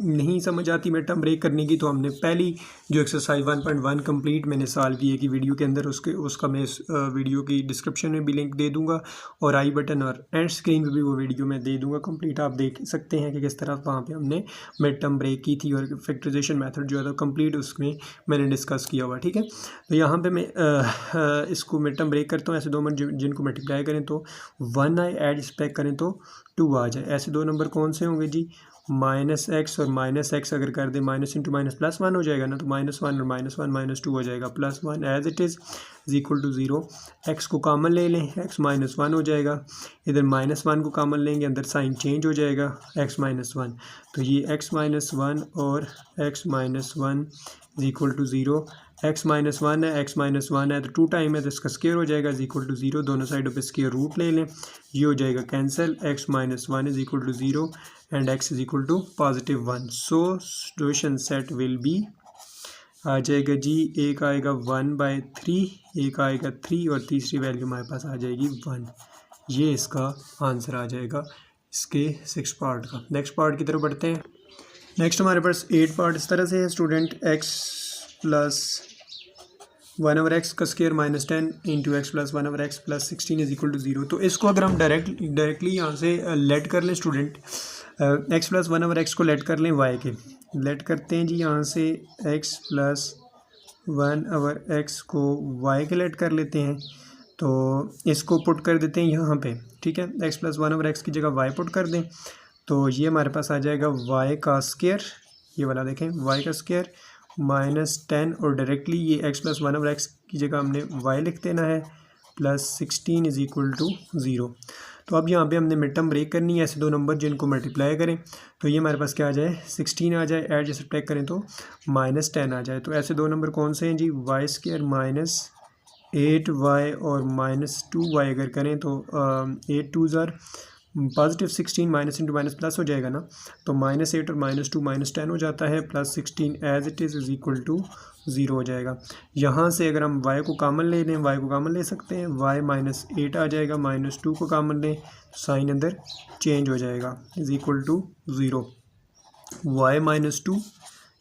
नहीं समझ आती मिड टर्म ब्रेक करने की तो हमने पहली जो एक्सरसाइज 1.1 कंप्लीट मैंने सॉल्व की है कि वीडियो के अंदर उसका मैं इस वीडियो की डिस्क्रिप्शन में भी लिंक दे दूंगा और आई बटन और एंड स्क्रीन पे भी वो वीडियो मैं दे दूंगा कंप्लीट। आप देख सकते हैं कि किस तरह वहाँ पे हमने मिड टर्म ब्रेक की थी और फैक्टराइजेशन मेथड जो है तो कंप्लीट उसमें मैंने डिस्कस किया हुआ। ठीक है, तो यहाँ पर मैं इसको मिड टर्म ब्रेक करता हूँ। ऐसे दो नंबर जिनको मल्टीप्लाई करें तो 1 आए, ऐड सब्ट्रैक्ट करें तो 2 आ जाए। ऐसे दो नंबर कौन से होंगे जी, -x और -x अगर कर दें माइनस इंटू माइनस प्लस 1 हो जाएगा ना, तो -1 और -1 -2 हो जाएगा, +1 as it is equal to 0। x को कॉमन ले लें, x -1 हो जाएगा, इधर -1 को कॉमन लेंगे, अंदर साइन चेंज हो जाएगा x -1, तो ये x -1 और x -1 इक्वल टू 0। x -1 है, x -1 है तो 2 टाइम है तो इसका स्क्वायर हो जाएगा इक्वल टू 0। दोनों साइडों पे स्क्वायर रूट ले लें, ये हो जाएगा cancel, x -1 is equal to 0 and x is equal to +1। So solution set will be आ जाएगा जी, एक आएगा 1/3, एक आएगा 3 और तीसरी वैल्यू हमारे पास आ जाएगी 1। ये इसका आंसर आ जाएगा इसके 6 पार्ट का। नेक्स्ट पार्ट की तरफ बढ़ते हैं। नेक्स्ट हमारे पास 8 पार्ट इस तरह से है स्टूडेंट, x प्लस 1/x का square -10 into x plus 1/x plus 16 is equal to 0। तो इसको अगर हम डायरेक्टली यहाँ से लेट कर लें स्टूडेंट, x प्लस 1/x को लेट कर लें y के, लेट करते हैं जी यहाँ से x प्लस 1/x को y के लेट कर लेते हैं, तो इसको पुट कर देते हैं यहाँ पे। ठीक है, x प्लस 1/x की जगह y पुट कर दें तो ये हमारे पास आ जाएगा y का स्क्वायर, ये वाला देखें y का स्क्वायर -10 और डायरेक्टली ये x प्लस 1/x की जगह हमने y लिख देना है प्लस 16 इज इक्वल टू 0। तो अब यहाँ पे हमने मिड टर्म ब्रेक करनी है। ऐसे दो नंबर जिनको मल्टीप्लाई करें तो ये हमारे पास क्या आ जाए 16 आ जाए, ऐड जैसे सब्ट्रैक्ट करें तो -10 आ जाए। तो ऐसे दो नंबर कौन से हैं जी, y स्क्वायर -8y और -2y अगर करें तो 8 2 ज़र positive 16 minus into minus plus हो जाएगा ना, तो -8 और -2 -10 हो जाता है, plus 16 as it is equal to 0 हो जाएगा। यहाँ से अगर हम y को कॉमन ले लें, y को कॉमन ले सकते हैं, y -8 आ जाएगा, -2 को कॉमन लें, साइन अंदर चेंज हो जाएगा इज इक्वल टू 0। y -2,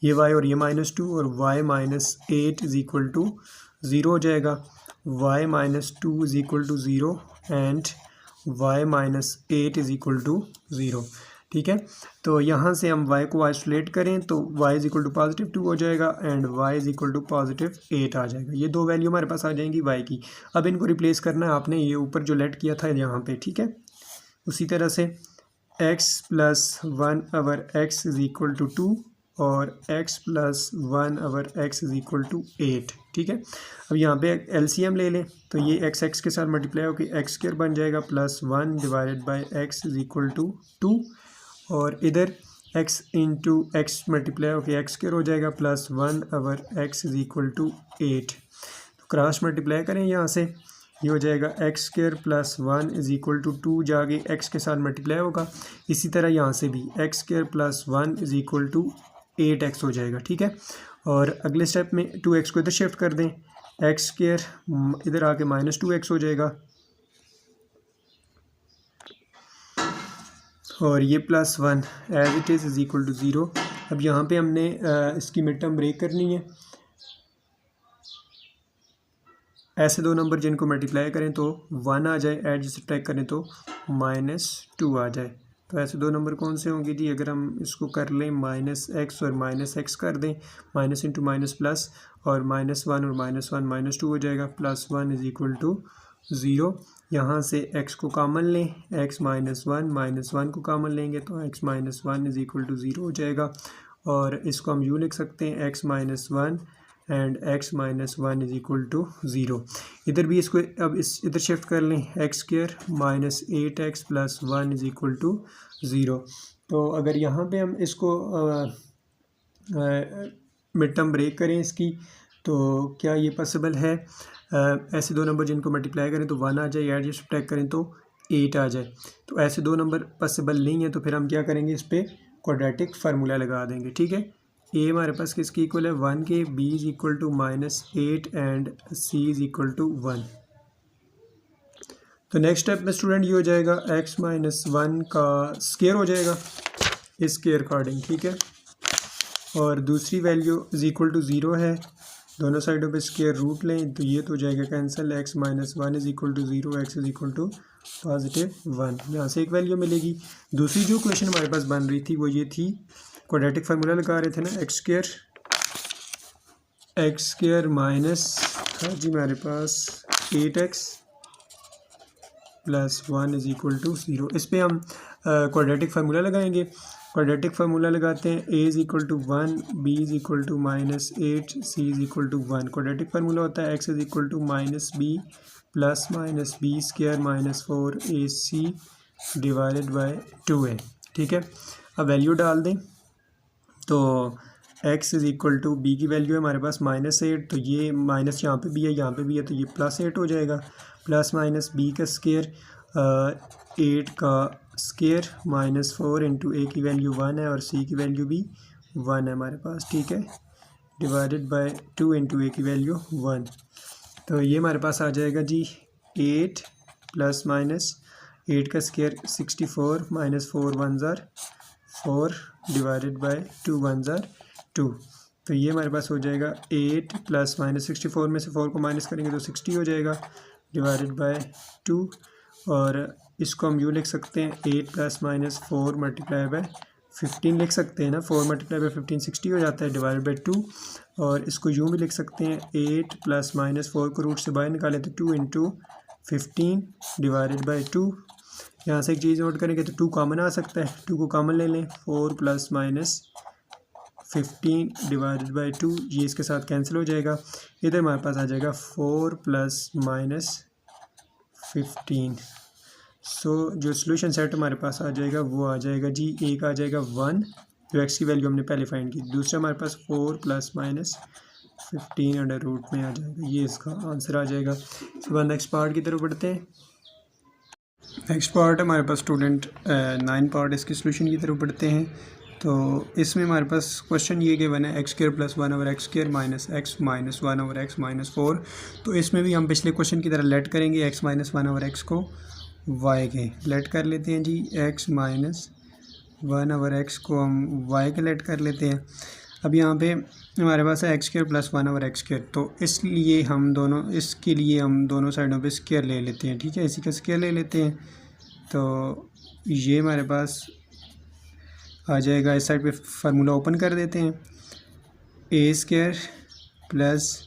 ये y और ये -2 और y -8 इज इक्वल टू 0 हो जाएगा, y -2 is equal to 0 and y minus 8 is equal to 0। ठीक है, तो यहाँ से हम y को आइसोलेट करें तो y is equal to positive 2 हो जाएगा and y is equal to positive 8 आ जाएगा। ये दो वैल्यू हमारे पास आ जाएंगी y की। अब इनको रिप्लेस करना है आपने, ये ऊपर जो लेट किया था यहाँ पे। ठीक है, उसी तरह से x plus 1 over x is equal to 2 और x plus 1 over x is equal to 8। ठीक है, अब यहाँ पे एलसीएम ले लें तो ये x के साथ मल्टीप्लाई होकर एक्स स्क्वायर बन जाएगा plus 1 divided by x is equal to 2 और इधर x इंटू एक्स मल्टीप्लाई होकर एक्स स्क्वायर हो जाएगा plus 1 over x is equal to 8। तो क्रॉस मल्टीप्लाई करें यहाँ से, ये हो जाएगा x square plus 1 is equal to 2 जाके x के साथ मल्टीप्लाई होगा। इसी तरह यहाँ से भी x square plus 1 is equal to 8x हो जाएगा। ठीक है, और अगले स्टेप में 2x को इधर शिफ्ट कर दें, एक्स स्क्वायर इधर आके माइनस 2x हो जाएगा और ये plus 1 as it is equal to 0। अब यहाँ पे हमने इसकी मिड टर्म ब्रेक करनी है। ऐसे दो नंबर जिनको मल्टीप्लाई करें तो 1 आ जाए, एड सब्ट्रैक्ट करें तो -2 आ जाए। तो ऐसे दो नंबर कौन से होंगे जी? अगर हम इसको कर लें -x और -x कर दें, माइनस इंटू माइनस प्लस और -1 और -1 -2 हो जाएगा, +1 इज़ इक्वल टू 0। यहाँ से x को कॉमन लें, x -1 को कॉमन लेंगे तो x -1 इज़ इक्वल टू 0 हो जाएगा। और इसको हम यूँ लिख सकते हैं x -1 and x -1 is equal to 0। इधर भी इसको अब इस इधर शिफ्ट कर लें, x square -8x plus 1 is equal to 0। तो अगर यहाँ पे हम इसको मिड टर्म ब्रेक करें इसकी, तो क्या ये पॉसिबल है? ऐसे दो नंबर जिनको मल्टीप्लाई करें तो 1 आ जाए, एड सब्ट्रैक्ट करें तो 8 आ जाए। तो ऐसे दो नंबर पॉसिबल नहीं है, तो फिर हम क्या करेंगे, इस पर क्वाड्रेटिक फार्मूला लगा देंगे। ठीक है, ए हमारे पास किसकी इक्वल है? 1 के, b is equal to -8 and c is equal to 1। तो नेक्स्ट स्टेप में स्टूडेंट ये हो जाएगा x -1 का स्क्वायर हो जाएगा इसके अकॉर्डिंग। ठीक है, और दूसरी वैल्यू इज इक्वल टू 0 है, दोनों साइडों पे स्क्वायर रूट लें तो ये तो हो जाएगा cancel, x -1 is equal to 0, x is equal to +1। यहाँ से एक वैल्यू मिलेगी। दूसरी जो क्वेश्चन हमारे पास बन रही थी वो ये थी, क्वाड्रेटिक फार्मूला लगा रहे थे ना, एक्स स्क्वायर माइनस था जी हमारे पास 8x plus 1 is equal to 0। इस पर हम क्वाड्रेटिक फार्मूला लगाएंगे। क्वाड्रेटिक फार्मूला लगाते हैं, a is equal to 1, b is equal to -8, c is equal to 1। Quadratic formula होता है x is equal to -b plus -b square -4ac divided by 2a। ठीक है, अब वैल्यू डाल दें तो x is equal to b की value है हमारे पास -8, तो ये माइनस यहाँ पे भी है, यहाँ पे भी है, तो ये +8 हो जाएगा। प्लस माइनस b का स्क्वायर 8 का स्क्वायर -4 इंटू a की वैल्यू 1 है और c की वैल्यू भी 1 है हमारे पास। ठीक है, डिवाइडेड बाय 2 इंटू a की वैल्यू 1। तो ये हमारे पास आ जाएगा जी 8 प्लस माइनस 8 का स्क्वायर 64 -4 1 ज़ार 4 डिवाइडेड बाय 2 1 ज़ार 2। तो ये हमारे पास हो जाएगा 8 प्लस -64 में से 4 को माइनस करेंगे तो 60 हो जाएगा डिवाइडेड बाय 2। और इसको हम यूँ लिख सकते हैं 8 प्लस -4 मल्टीप्लाई बाय 15 लिख सकते हैं ना, 4 मल्टीप्लाई बाय 15 60 हो जाता है डिवाइडेड बाय 2। और इसको यूँ भी लिख सकते हैं 8 प्लस -4 को रूट से बाहर निकालें तो 2 इंटू 15 डिवाइडेड बाई 2। यहाँ से एक चीज़ नोट करेंगे तो 2 कॉमन आ सकता है, 2 को कॉमन ले लें, 4 प्लस -15 डिवाइडेड बाई 2, ये इसके साथ कैंसिल हो जाएगा। इधर हमारे पास आ जाएगा 4 प्लस -15। सो जो सोल्यूशन सेट हमारे पास आ जाएगा वो आ जाएगा जी, एक आ जाएगा 1 जो x की वैल्यू हमने पहले फाइंड की, दूसरा हमारे पास 4 प्लस -15 अंडर रूट में आ जाएगा, ये इसका आंसर आ जाएगा। इसके बाद नेक्स्ट पार्ट की तरफ बढ़ते हैं। नेक्स्ट पार्ट हमारे पास स्टूडेंट 9 पार्ट, इसके सोल्यूशन की तरफ बढ़ते हैं। तो इसमें हमारे पास क्वेश्चन ये गिवन है x square plus 1 over x square minus x minus 1 over x minus 4। तो इसमें भी हम पिछले क्वेश्चन की तरह लेट करेंगे, x माइनस 1 ओवर x को y के लेट कर लेते हैं जी, x माइनस 1 ओवर x को हम y के लेट कर लेते हैं। अब यहाँ पे हमारे पास है x square plus 1 over x square, तो इसलिए हम दोनों इसके लिए हम दोनों साइडों पे स्क्वायर ले लेते हैं। ठीक है, इसी का स्क्वायर ले लेते हैं, तो ये हमारे पास आ जाएगा। इस साइड पे फार्मूला ओपन कर देते हैं। A square plus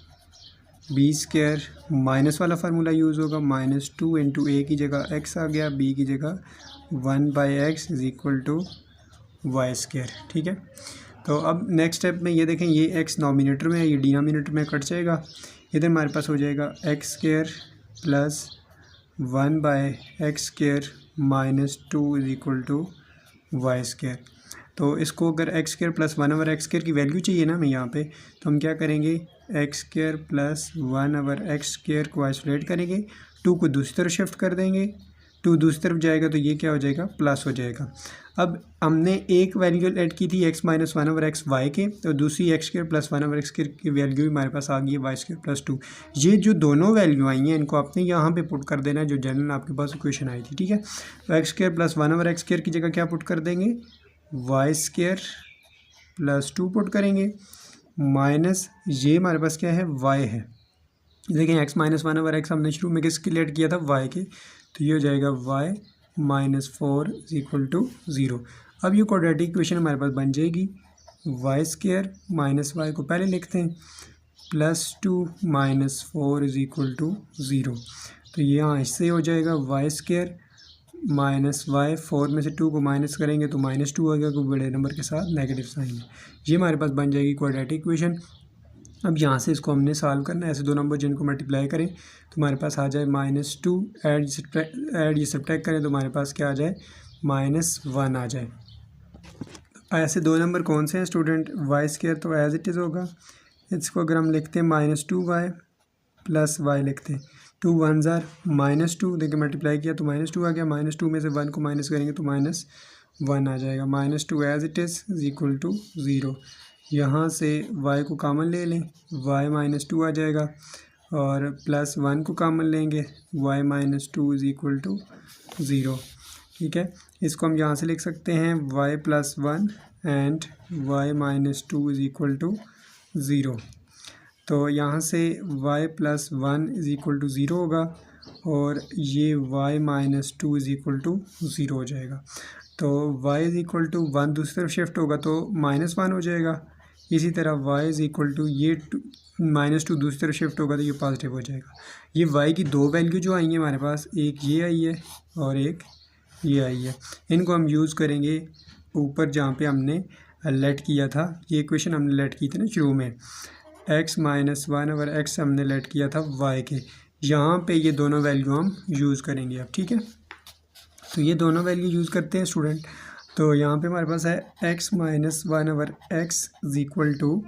b square minus वाला फार्मूला यूज़ होगा। -2 इंटू ए की जगह एक्स आ गया, बी की जगह 1/x is equal to y square. ठीक है, तो अब नेक्स्ट स्टेप में ये देखें, ये एक्स नॉमिनेटर में है, ये डिनोमिनेटर में कट जाएगा। इधर हमारे पास हो जाएगा x square plus 1/x square -2 is equal to y square. तो इसको अगर x square plus 1/x square की वैल्यू चाहिए ना हमें यहाँ पे, तो हम क्या करेंगे, x square plus 1/x square को आइसोलेट करेंगे, 2 को दूसरी तरफ शिफ्ट कर देंगे, 2 दूसरी तरफ जाएगा तो ये क्या हो जाएगा, प्लस हो जाएगा। अब हमने एक वैल्यू ऐड की थी x माइनस 1/x वाई के, तो दूसरी x square plus 1/x square की वैल्यू भी हमारे पास आ गई है वाई स्क्वायर प्लस 2। ये जो दोनों वैल्यू आई हैं इनको आपने यहाँ पे पुट कर देना है, जो जनरल आपके पास इक्वेशन आई थी। ठीक है, तो x square plus 1/x square की जगह क्या पुट कर देंगे, वाई स्क्वायर प्लस 2 पुट करेंगे, माइनस ये हमारे पास क्या है, वाई है। देखें एक्स माइनस 1/x हमने शुरू में किसके लिए ऐड किया था, वाई के, तो ये हो जाएगा वाई -4 इज इक्वल टू 0। अब ये क्वाड्रेटिक इक्वेशन हमारे पास बन जाएगी। वाई स्क्वायर माइनस वाई को पहले लिखते हैं, +2 -4 इज इक्वल टू 0। तो ये यहाँ इससे हो जाएगा वाई स्क्वायर माइनस वाई, 4 में से 2 को माइनस करेंगे तो -2 आ गया, कोई बड़े नंबर के साथ नेगेटिव साइन है। ये हमारे पास बन जाएगी क्वाड्रेटिक इक्वेशन। अब यहाँ से इसको हमने सॉल्व करना है, ऐसे दो नंबर जिनको मल्टीप्लाई करें तो हमारे पास आ जाए -2, ऐड ये सब्ट्रैक्ट करें तो हमारे पास क्या आ जाए, -1 आ जाए। ऐसे दो नंबर कौन से हैं स्टूडेंट, वाई स्क्वायर तो एज इट इज़ होगा, इसको अगर हम लिखते हैं -2y प्लस वाई लिखते हैं, 2 1 ज़ार -2, देखिए मल्टीप्लाई किया तो -2 आ गया, -2 में से 1 को माइनस करेंगे तो -1 आ जाएगा, -2 as it is equal to 0। यहाँ से y को कॉमन ले लें, y -2 आ जाएगा, और प्लस 1 को कॉमन लेंगे, y -2 इज़ इक्वल टू 0। ठीक है, इसको हम यहाँ से लिख सकते हैं y + 1 and y -2 is equal to 0। तो यहाँ से y + 1 इज़ इक्वल टू 0 होगा, और ये y -2 इज़ इक्वल टू 0 हो जाएगा। तो y इज़ इक्वल टू 1 दूसरी तरफ शिफ्ट होगा तो -1 हो जाएगा। इसी तरह y इज़ इक्वल टू ये -2 दूसरी तरफ शिफ्ट होगा तो ये पॉजिटिव हो जाएगा। ये y की दो वैल्यू जो आई हैं हमारे पास, एक ये आई है और एक ये आई है, इनको हम यूज़ करेंगे ऊपर जहाँ पे हमने लेट किया था। ये इक्वेशन हमने लेट की थी ना शुरू में, x माइनस 1/x हमने लेट किया था y के, यहाँ पे ये दोनों वैल्यू हम यूज़ करेंगे अब। ठीक है, तो ये दोनों वैल्यू यूज़ करते हैं स्टूडेंट। तो यहाँ पे हमारे पास है x minus 1/x is equal to,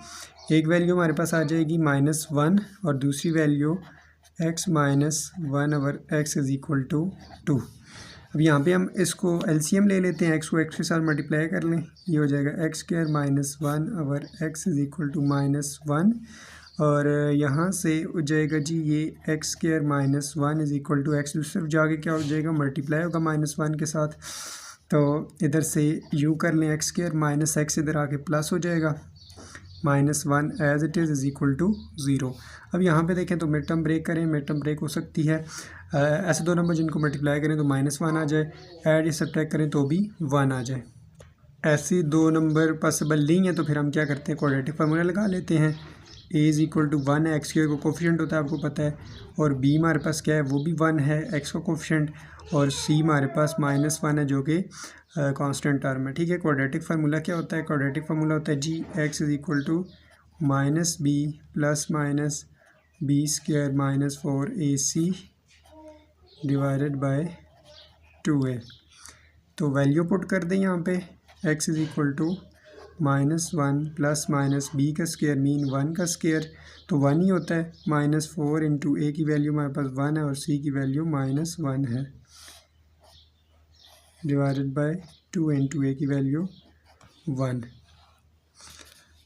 एक वैल्यू हमारे पास आ जाएगी -1 और दूसरी value x minus 1/x is equal to 2। अब यहाँ पे हम इसको एलसीएम ले लेते हैं, x को x के साथ मल्टीप्लाई कर लें, ये हो जाएगा x² - 1/x is equal to -1, और यहाँ से हो जाएगा जी ये x² - 1 is equal to x, दूसरी तरफ जाके क्या हो जाएगा, मल्टीप्लाई होगा -1 के साथ, तो इधर से u कर लें, x² - x इधर आके प्लस हो जाएगा, -1 as it is equal to 0। अब यहाँ पे देखें तो मिड टर्म ब्रेक करें, मिड टर्म ब्रेक हो सकती है, ऐसे दो नंबर जिनको मल्टीप्लाई करें तो -1 आ जाए, ऐड या सब्ट्रैक्ट करें तो भी 1 आ जाए। ऐसे दो नंबर पॉसिबल नहीं है तो फिर हम क्या करते हैं, क्वाड्रेटिक फार्मूला लगा लेते हैं। a इज़ इक्वल टू 1 है, x² का कोफिशिएंट होता है आपको पता है, और b हमारे पास क्या है, वो भी 1 है x का कोफिशिएंट, और c हमारे पास -1 है जो कि कांस्टेंट टर्म है। ठीक है, क्वाड्रेटिक फार्मूला क्या होता है, क्वाड्रेटिक फार्मूला होता है जी x is equal to -b plus minus b² - 4ac divided by 2a। तो वैल्यू पुट कर दें यहाँ पे, x is equal to -1 plus minus b का स्क्वायर मीन 1 का स्क्वायर, तो 1 ही होता है, -4 इंटू a की वैल्यू हमारे पास 1 है और c की वैल्यू -1 है, डिवाइडेड बाय 2 इंटू a की वैल्यू 1।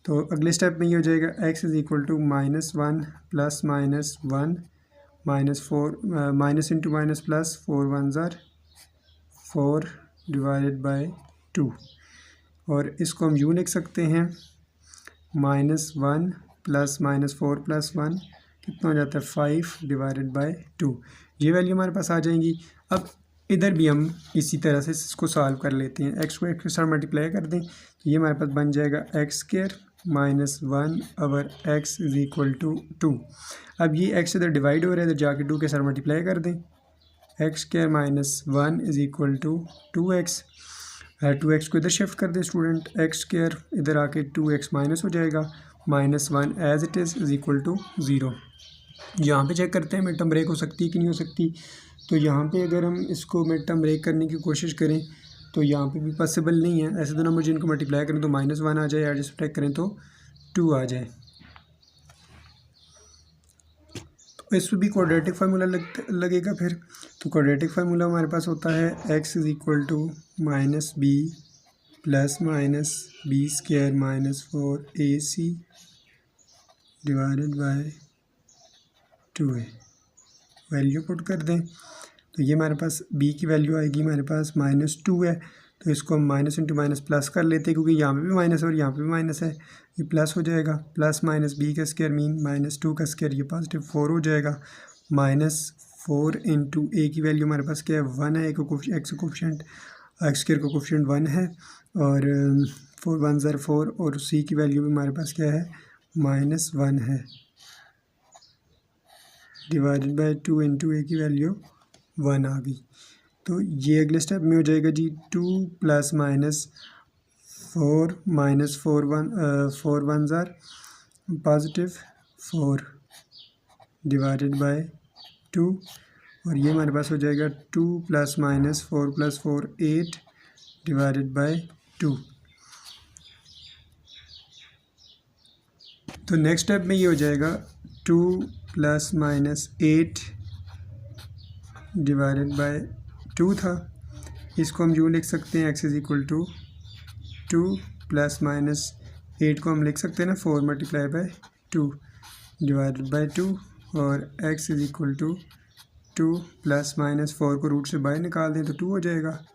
तो अगले स्टेप में ये हो जाएगा x is equal to -1 plus minus 1 -4 minus into minus plus 4 1 ज़ार 4 डिवाइडेड बाय 2, और इसको हम यूँ लिख सकते हैं -1 प्लस -4 प्लस 1 कितना हो जाता है 5 डिवाइडेड बाय 2। ये वैल्यू हमारे पास आ जाएंगी। अब इधर भी हम इसी तरह से इसको सॉल्व कर लेते हैं। एक्स को एक्स के साथ मल्टीप्लाई कर दें तो ये हमारे पास बन जाएगा x square minus 1 over x is equal to 2। अब ये एक्स इधर डिवाइड हो रहा है, इधर जाके 2 के साथ मल्टीप्लाई कर दें। X square minus 1 is equal to 2x। 2x को इधर शिफ्ट कर दें स्टूडेंट, एक्स स्क्वायर इधर आके 2x माइनस हो जाएगा, minus 1 as it is equal to 0। यहाँ पे चेक करते हैं मिड टर्म ब्रेक हो सकती है कि नहीं हो सकती। तो यहाँ पे अगर हम इसको मिड टर्म ब्रेक करने की कोशिश करें तो यहाँ पे भी पॉसिबल नहीं है। ऐसे दो नंबर जिनको मल्टीप्लाई करें तो -1 आ जाए, एड सब्ट्रैक्ट करें तो 2 आ जाए। तो इसमें भी क्वाड्रेटिक फार्मूला लगेगा फिर। तो क्वाड्रेटिक फार्मूला हमारे पास होता है x is equal to minus b plus minus b square minus 4ac divided by 2a। Value put कर दें तो ये हमारे पास b की वैल्यू आएगी हमारे पास -2 है। तो इसको हम माइनस इंटू माइनस प्लस कर लेते हैं, क्योंकि यहाँ पे भी माइनस और यहाँ पे भी माइनस है, ये प्लस हो जाएगा। प्लस माइनस b का स्क्वायर मीन -2 का स्क्वायर, ये पॉजिटिव 4 हो जाएगा। -4 इंटू a की वैल्यू हमारे पास क्या है 1 है, एक्स कोफिशिएंट एक्स स्क्वायर का कोफिशिएंट 1 है, और 4 1 ज़र 4, और c की वैल्यू भी हमारे पास क्या है -1 है, डिवाइडेड बाय 2 इंटू a की वैल्यू 1 आ गई। तो ये अगले स्टेप में हो जाएगा जी 2 प्लस माइनस 4 माइनस 4 1 ज़ार पॉजिटिव 4 डिवाइडेड बाय 2, और ये हमारे पास हो जाएगा 2 plus minus 4 plus 4 8 divided by 2। तो नेक्स्ट स्टेप में ये हो जाएगा 2 प्लस माइनस 8 डिवाइडेड बाय 2 था। इसको हम यूँ लिख सकते हैं x is equal to 2 plus minus 8 को हम लिख सकते हैं ना 4 मल्टीप्लाई बाय 2 डिवाइडेड बाय 2, और x is equal to 2 plus minus 4 को रूट से बाहर निकाल दें तो 2 हो जाएगा,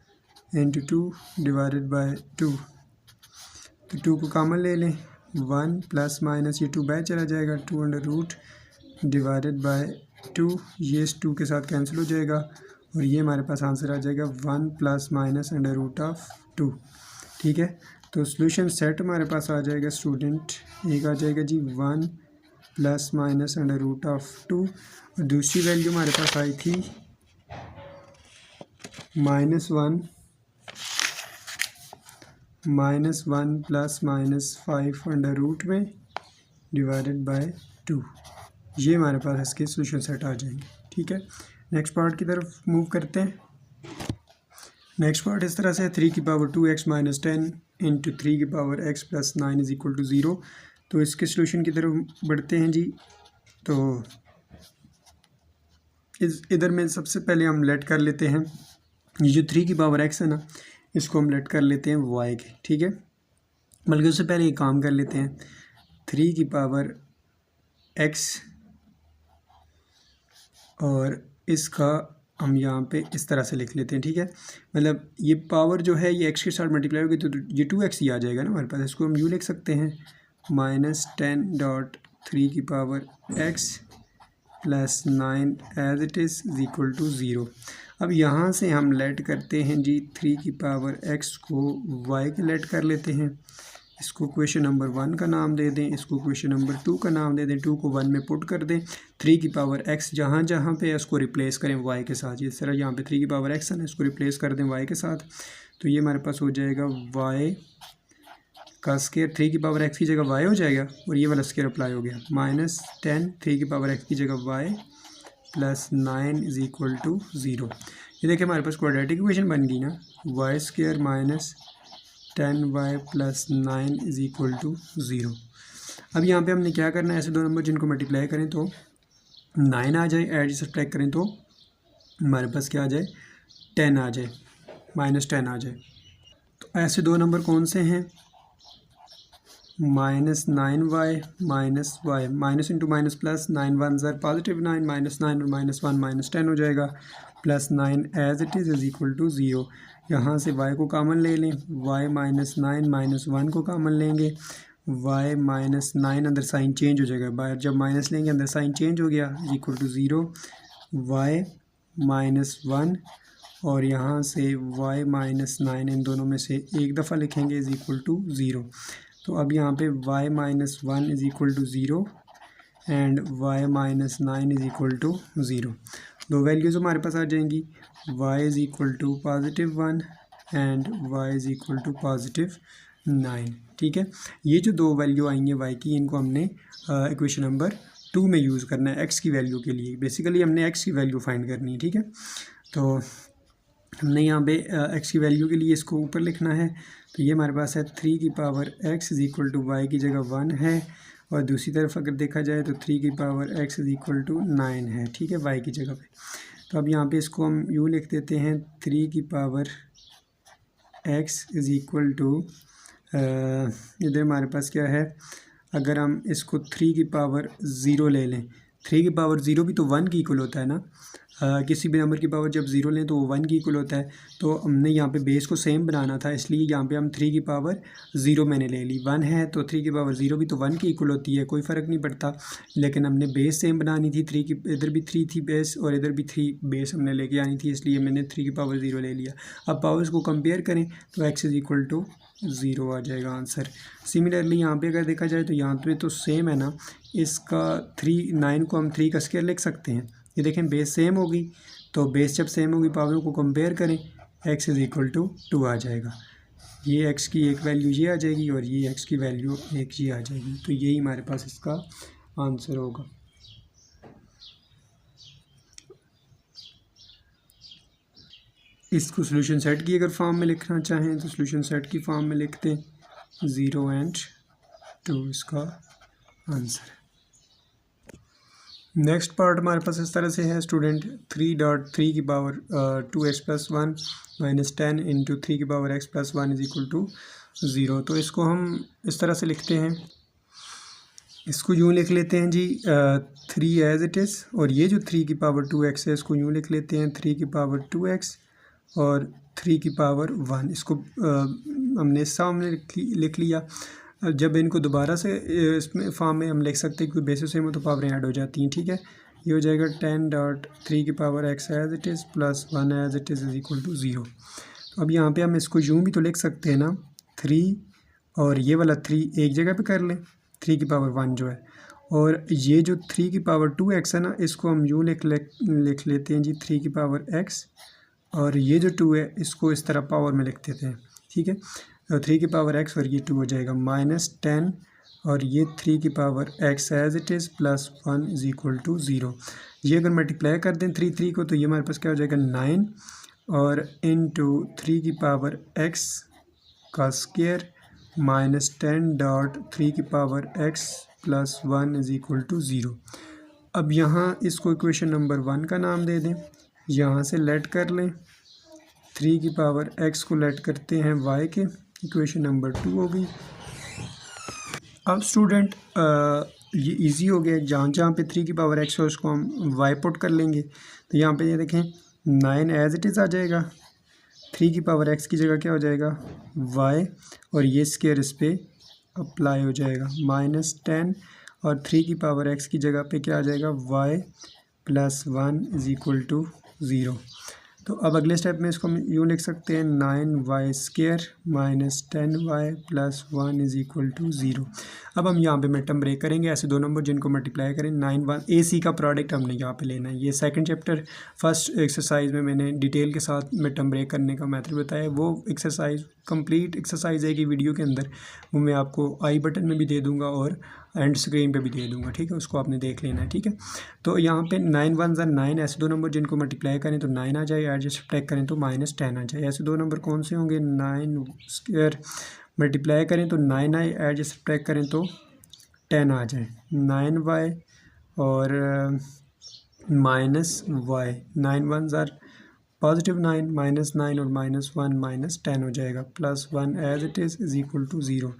इंटू 2 डिवाइडेड बाय 2। तो 2 को कॉमन ले लें, 1 प्लस माइनस ये 2 बाहर चला जाएगा, 2 अंडर रूट डिवाइडेड बाय 2, ये इस 2 के साथ कैंसिल हो जाएगा, और ये हमारे पास आंसर आ जाएगा 1 plus minus under root of 2। ठीक है, तो सॉल्यूशन सेट हमारे पास आ जाएगा स्टूडेंट, एक आ जाएगा जी 1 plus minus under root of 2, और दूसरी वैल्यू हमारे पास आई थी -1 प्लस माइनस 5 अंडर रूट में डिवाइडेड बाय 2। ये हमारे पास इसके सॉल्यूशन सेट आ जाएंगे। ठीक है, नेक्स्ट पार्ट की तरफ मूव करते हैं। नेक्स्ट पार्ट इस तरह से 3 की पावर 2x माइनस 10 इंटू 3 की power x plus 9 is equal to 0। तो इसके सॉल्यूशन की तरफ बढ़ते हैं जी। तो इधर में सबसे पहले हम लेट कर लेते हैं ये जो 3 की पावर x है ना, इसको हम लेट कर लेते हैं y के। ठीक है, बल्कि उससे पहले ये काम कर लेते हैं 3 की पावर x, और इसका हम यहाँ पे इस तरह से लिख लेते हैं। ठीक है, मतलब ये पावर जो है ये x के साथ मल्टीप्लाई होगी तो ये 2x ही आ जाएगा ना हमारे पास। इसको हम यूँ लिख सकते हैं -10.3 की power x plus 9 as it is equal to 0। अब यहाँ से हम लेट करते हैं जी 3 की पावर x को y के लेट कर लेते हैं। इसको क्वेश्चन नंबर 1 का नाम दे दें, इसको क्वेश्चन नंबर 2 का नाम दे दें, 2 को 1 में पुट कर दें। 3 की पावर x जहाँ जहाँ पे इसको रिप्लेस करें y के साथ, इस तरह यहाँ पे 3 की पावर x है ना, इसको रिप्लेस कर दें y के साथ। तो ये हमारे पास हो जाएगा y का स्क्वायर, 3 की पावर x की जगह y हो जाएगा, और ये वाला स्क्वायर अप्लाई हो गया, -10 3 की पावर x की जगह y plus 9 is equal to 0। ये देखिए हमारे पास क्वाड्रेटिक इक्वेशन बन गई ना, y square minus 10y plus 9 is equal to 0। अब यहाँ पे हमने क्या करना है, ऐसे दो नंबर जिनको मल्टीप्लाई करें तो 9 आ जाए, एड सब्ट्रैक्ट करें तो हमारे पास क्या आ जाए 10 आ जाए, -10 आ जाए। तो ऐसे दो नंबर कौन से हैं, -9y minus y, minus into minus plus, 9 1 ज़ार पॉजिटिव 9, -9 और -1 -10 हो जाएगा, plus 9 as it is equal to 0। यहाँ से y को कॉमन ले लें, y -9 -1 को कॉमन लेंगे, y -9 अंदर साइन चेंज हो जाएगा, बाहर जब माइनस लेंगे अंदर साइन चेंज हो गया, इक्वल टू 0, y -1 और यहाँ से y माइनस 9 इन दोनों में से एक दफ़ा लिखेंगे इज़ इक्वल टू 0। तो अब यहाँ पे y minus 1 is equal to 0 and y minus 9 is equal to 0। दो वैल्यूज़ हमारे पास आ जाएंगी, y is equal to positive 1 and y is equal to positive 9। ठीक है, ये जो दो वैल्यू आई हैं y की, इनको हमने इक्वेशन नंबर 2 में यूज़ करना है x की वैल्यू के लिए। बेसिकली हमने x की वैल्यू फाइंड करनी है। ठीक है, तो हमने यहाँ पे x की वैल्यू के लिए इसको ऊपर लिखना है। तो ये हमारे पास है 3 की power x is equal to y की जगह 1 है, और दूसरी तरफ अगर देखा जाए तो 3 की power x is equal to 9 है। ठीक है, y की जगह पे। तो अब यहाँ पे इसको हम यूँ लिख देते हैं 3 की power x is equal to, इधर हमारे पास क्या है, अगर हम इसको 3 की पावर 0 ले लें, 3 की पावर 0 भी तो 1 की इक्वल होता है ना। किसी भी नंबर की पावर जब 0 लें तो वो 1 की इक्वल होता है। तो हमने यहाँ पे बेस को सेम बनाना था, इसलिए यहाँ पे हम 3 की पावर 0 मैंने ले ली। 1 है तो 3 की पावर 0 भी तो 1 की इक्वल होती है, कोई फ़र्क नहीं पड़ता। लेकिन हमने बेस सेम बनानी थी, 3 की, इधर भी 3 थी बेस और इधर भी 3 बेस हमने लेके आनी थी, इसलिए मैंने 3 की पावर 0 ले लिया। अब पावर्स को कंपेयर करें तो x इज़ इक्वल टू 0 आ जाएगा आंसर। सिमिलरली यहाँ पे अगर देखा जाए तो यहाँ पे तो सेम है ना, इसका 9 को हम 3 का स्क्वायर लिख सकते हैं। ये देखें बेस सेम होगी, तो बेस जब सेम होगी पावर को कंपेयर करें, x इज़ इक्वल टू 2 आ जाएगा। ये x की एक वैल्यू ये आ जाएगी और ये x की वैल्यू एक ये आ जाएगी। तो यही हमारे पास इसका आंसर होगा। इसको सोल्यूशन सेट की अगर फॉर्म में लिखना चाहें तो सोल्यूशन सेट की फॉर्म में लिखते हैं 0 एंड 2 इसका आंसर है। नेक्स्ट पार्ट हमारे पास इस तरह से है स्टूडेंट, 3.3 की power 2x plus 1 minus 10 into 3 की power x plus 1 is equal to 0। तो इसको हम इस तरह से लिखते हैं, इसको यूँ लिख लेते हैं जी 3 एज इट इज़, और ये जो 3 की पावर 2x है इसको यूँ लिख लेते हैं 3 की पावर 2x और 3 की पावर 1। इसको हमने सामने लिख लिया। जब इनको दोबारा से इसमें फॉर्म में हम लिख सकते हैं क्योंकि बेसिस सेम हो तो पावरें ऐड हो जाती हैं। ठीक है, ये हो जाएगा 10.3 की power x as it is plus 1 as it is equal to 0। अब यहाँ पे हम इसको यूँ भी तो लिख सकते हैं ना, 3 और ये वाला 3 एक जगह पे कर लें, 3 की पावर 1 जो है, और ये जो 3 की पावर 2x है ना, इसको हम यूँ लिख लेते हैं जी 3 की पावर x, और ये जो 2 है इसको इस तरह पावर में लिख देते हैं। ठीक है, 3 की पावर x और ये 2 हो जाएगा माइनस 10 और ये 3 की power x as it is plus 1 is equal to 0। ये अगर मल्टीप्लाई कर दें 3 को तो ये हमारे पास क्या हो जाएगा 9 और इनटू 3 की पावर x का स्क्वायर माइनस 10.3 की power x plus 1 is equal to 0। अब यहाँ इसको इक्वेशन नंबर 1 का नाम दे दें, यहाँ से लेट कर लें, 3 की पावर x को लेट करते हैं y के, इक्वेशन नंबर 2 हो गई। अब स्टूडेंट ये इजी हो गया, जहाँ जहाँ पे 3 की पावर x है उसको हम y पुट कर लेंगे। तो यहाँ पे ये देखें 9 एज इट इज़ आ जाएगा, 3 की पावर x की जगह क्या हो जाएगा y, और ये स्क्वायर इस पर अप्लाई हो जाएगा माइनस 10, और 3 की पावर x की जगह पे क्या आ जाएगा y plus 1 is equal to 0। तो अब अगले स्टेप में इसको हम यूँ लिख सकते हैं 9y square minus 10y plus 1 is equal to 0। अब हम यहाँ पे मिड टर्म ब्रेक करेंगे, ऐसे दो नंबर जिनको मल्टीप्लाई करें 9 1 AC का प्रोडक्ट हमने यहाँ पे लेना है। ये सेकंड चैप्टर फर्स्ट एक्सरसाइज में मैंने डिटेल के साथ मिड टर्म ब्रेक करने का मेथड बताया। वो एक्सरसाइज कंप्लीट एक्सरसाइज है कि वीडियो के अंदर वो मैं आपको आई बटन में भी दे दूँगा और एंड स्क्रीन पे भी दे दूँगा। ठीक है, उसको आपने देख लेना है। ठीक है, तो यहाँ पे 9 1 9, ऐसे दो नंबर जिनको मल्टीप्लाई करें तो 9 आ जाए, एड सब्ट्रैक्ट करें तो माइनस 10 आ जाए। ऐसे दो नंबर कौन से होंगे, 9 स्क्वायर मल्टीप्लाई करें तो 9 आए, एड सब्ट्रैक्ट करें तो 10 आ जाए, 9y और माइनस y, 9 1 ज़ार पॉजिटिव 9 माइनस 9 और माइनस 1 माइनस 10 हो जाएगा, plus 1 as it is equal to 0।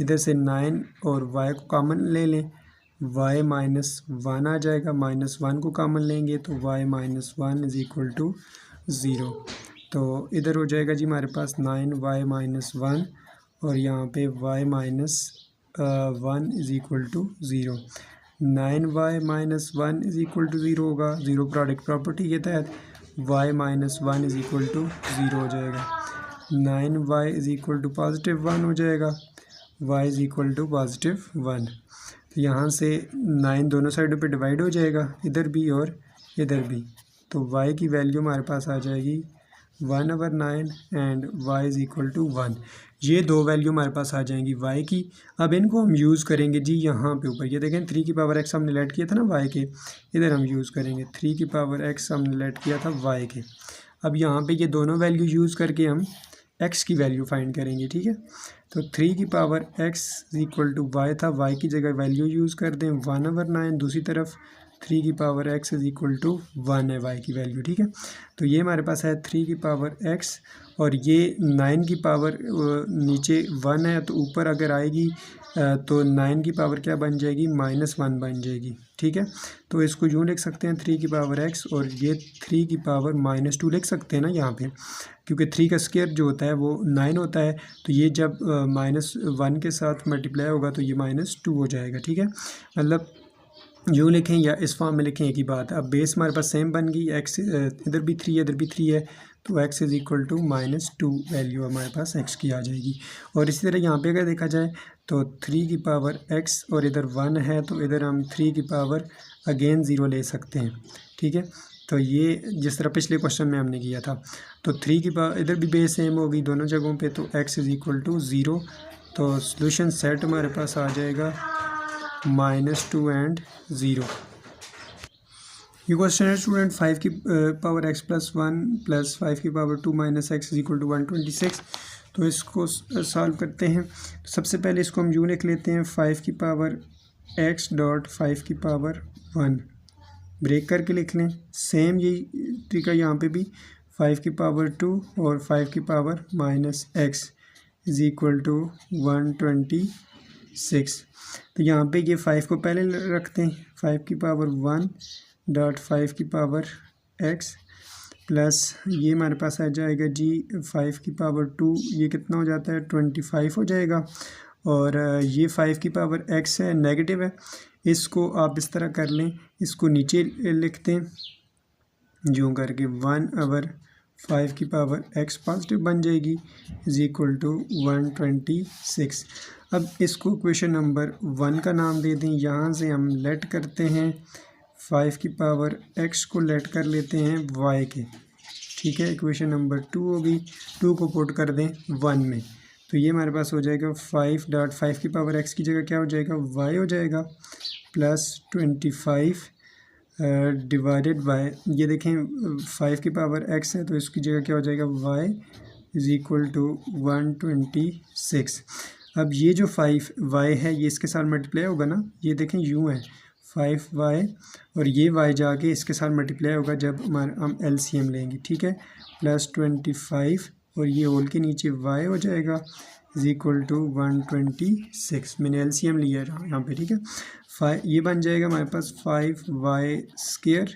इधर से 9 और y को कॉमन ले लें, y माइनस 1 आ जाएगा, माइनस 1 को कॉमन लेंगे तो y minus 1 is equal to 0। तो इधर हो जाएगा जी हमारे पास 9y माइनस 1 और यहाँ पे y minus 1 is equal to 0। 9y minus 1 is equal to 0 होगा, ज़ीरो प्रोडक्ट प्रॉपर्टी के तहत। y minus 1 is equal to 0 हो जाएगा। 9y is equal to positive 1 हो जाएगा, y is equal to positive 1। तो यहाँ से 9 दोनों साइडों पे डिवाइड हो जाएगा, इधर भी और इधर भी। तो y की वैल्यू हमारे पास आ जाएगी 1/9 and y is equal to 1। ये दो वैल्यू हमारे पास आ जाएंगी y की। अब इनको हम यूज़ करेंगे जी यहाँ पे ऊपर, ये देखें 3 की पावर x हमने लेट किया था ना y के, इधर हम यूज़ करेंगे 3 की पावर x हमने लेट किया था y के। अब यहाँ पे ये दोनों वैल्यू यूज़ करके हम x की वैल्यू फाइंड करेंगे, ठीक है। तो 3 की power x equal to y था, y की जगह वैल्यू यूज़ कर दें 1/9, दूसरी तरफ 3 की power x is equal to 1 है y की वैल्यू, ठीक है। तो ये हमारे पास है 3 की पावर x और ये 9 की पावर नीचे 1 है, तो ऊपर अगर आएगी तो 9 की पावर क्या बन जाएगी, -1 बन जाएगी, ठीक है। तो इसको यूँ लिख सकते हैं 3 की पावर x और ये 3 की पावर -2 लिख सकते हैं ना यहाँ पे, क्योंकि 3 का स्क्वायर जो होता है वो 9 होता है। तो ये जब -1 के साथ मल्टीप्लाई होगा तो ये -2 हो जाएगा, ठीक है। मतलब यूँ लिखें या इस फॉर्म में लिखें एक ही बात है। अब बेस हमारे पास सेम बन गई, x इधर भी 3 है इधर भी 3 है, तो x is equal to -2 value हमारे पास x की आ जाएगी। और इसी तरह यहाँ पे अगर देखा जाए तो 3 की पावर x और इधर 1 है, तो इधर हम 3 की पावर अगेन 0 ले सकते हैं, ठीक है। तो ये जिस तरह पिछले क्वेश्चन में हमने किया था, तो 3 की पावर इधर भी बेस सेम होगी दोनों जगहों पे, तो x इज़ इक्वल टू 0। तो सोल्यूशन सेट हमारे पास आ जाएगा -2 एंड 0। ये क्वेश्चन है स्टूडेंट 5 की पावर x प्लस 1 प्लस 5 की power 2 minus x is equal to 126। तो इसको सॉल्व करते हैं। तो सबसे पहले इसको हम यूँ लिख लेते हैं 5 की पावर x डॉट 5 की पावर 1, ब्रेक करके लिख लें। सेम यही तरीका यहाँ पे भी 5 की पावर 2 और 5 की power minus x is equal to 126। तो यहाँ पे ये 5 को पहले रखते हैं, 5 की पावर 1 डॉट 5 की पावर x प्लस ये हमारे पास आ जाएगा जी 5 की पावर 2, ये कितना हो जाता है 25 हो जाएगा। और ये 5 की पावर x है, नेगेटिव है, इसको आप इस तरह कर लें, इसको नीचे लिखते हैं यूँ करके 1/5 की पावर x पॉजिटिव बन जाएगी इज इक्वल टू 126। अब इसको क्वेश्चन नंबर 1 का नाम दे दें। यहाँ से हम लेट करते हैं 5 की पावर x को लेट कर लेते हैं y के, ठीक है। इक्वेशन नंबर 2 होगी, 2 को पुट कर दें 1 में, तो ये हमारे पास हो जाएगा 5 डॉट 5 की पावर x की जगह क्या हो जाएगा y हो जाएगा प्लस 25 डिवाइडेड बाय, ये देखें 5 की पावर x है तो इसकी जगह क्या हो जाएगा y इज़ इक्वल टू 126। अब ये जो 5y है ये इसके साथ मल्टीप्लाई होगा ना, ये देखें यूँ है 5y और ये y जाके इसके साथ मल्टीप्लाई होगा जब हम LCM लेंगे, ठीक है। प्लस 25 और ये होल के नीचे y हो जाएगा इज इक्वल टू 126। मैंने LCM लिया है यहाँ पे, ठीक है। ये बन जाएगा हमारे पास 5y स्क्वायर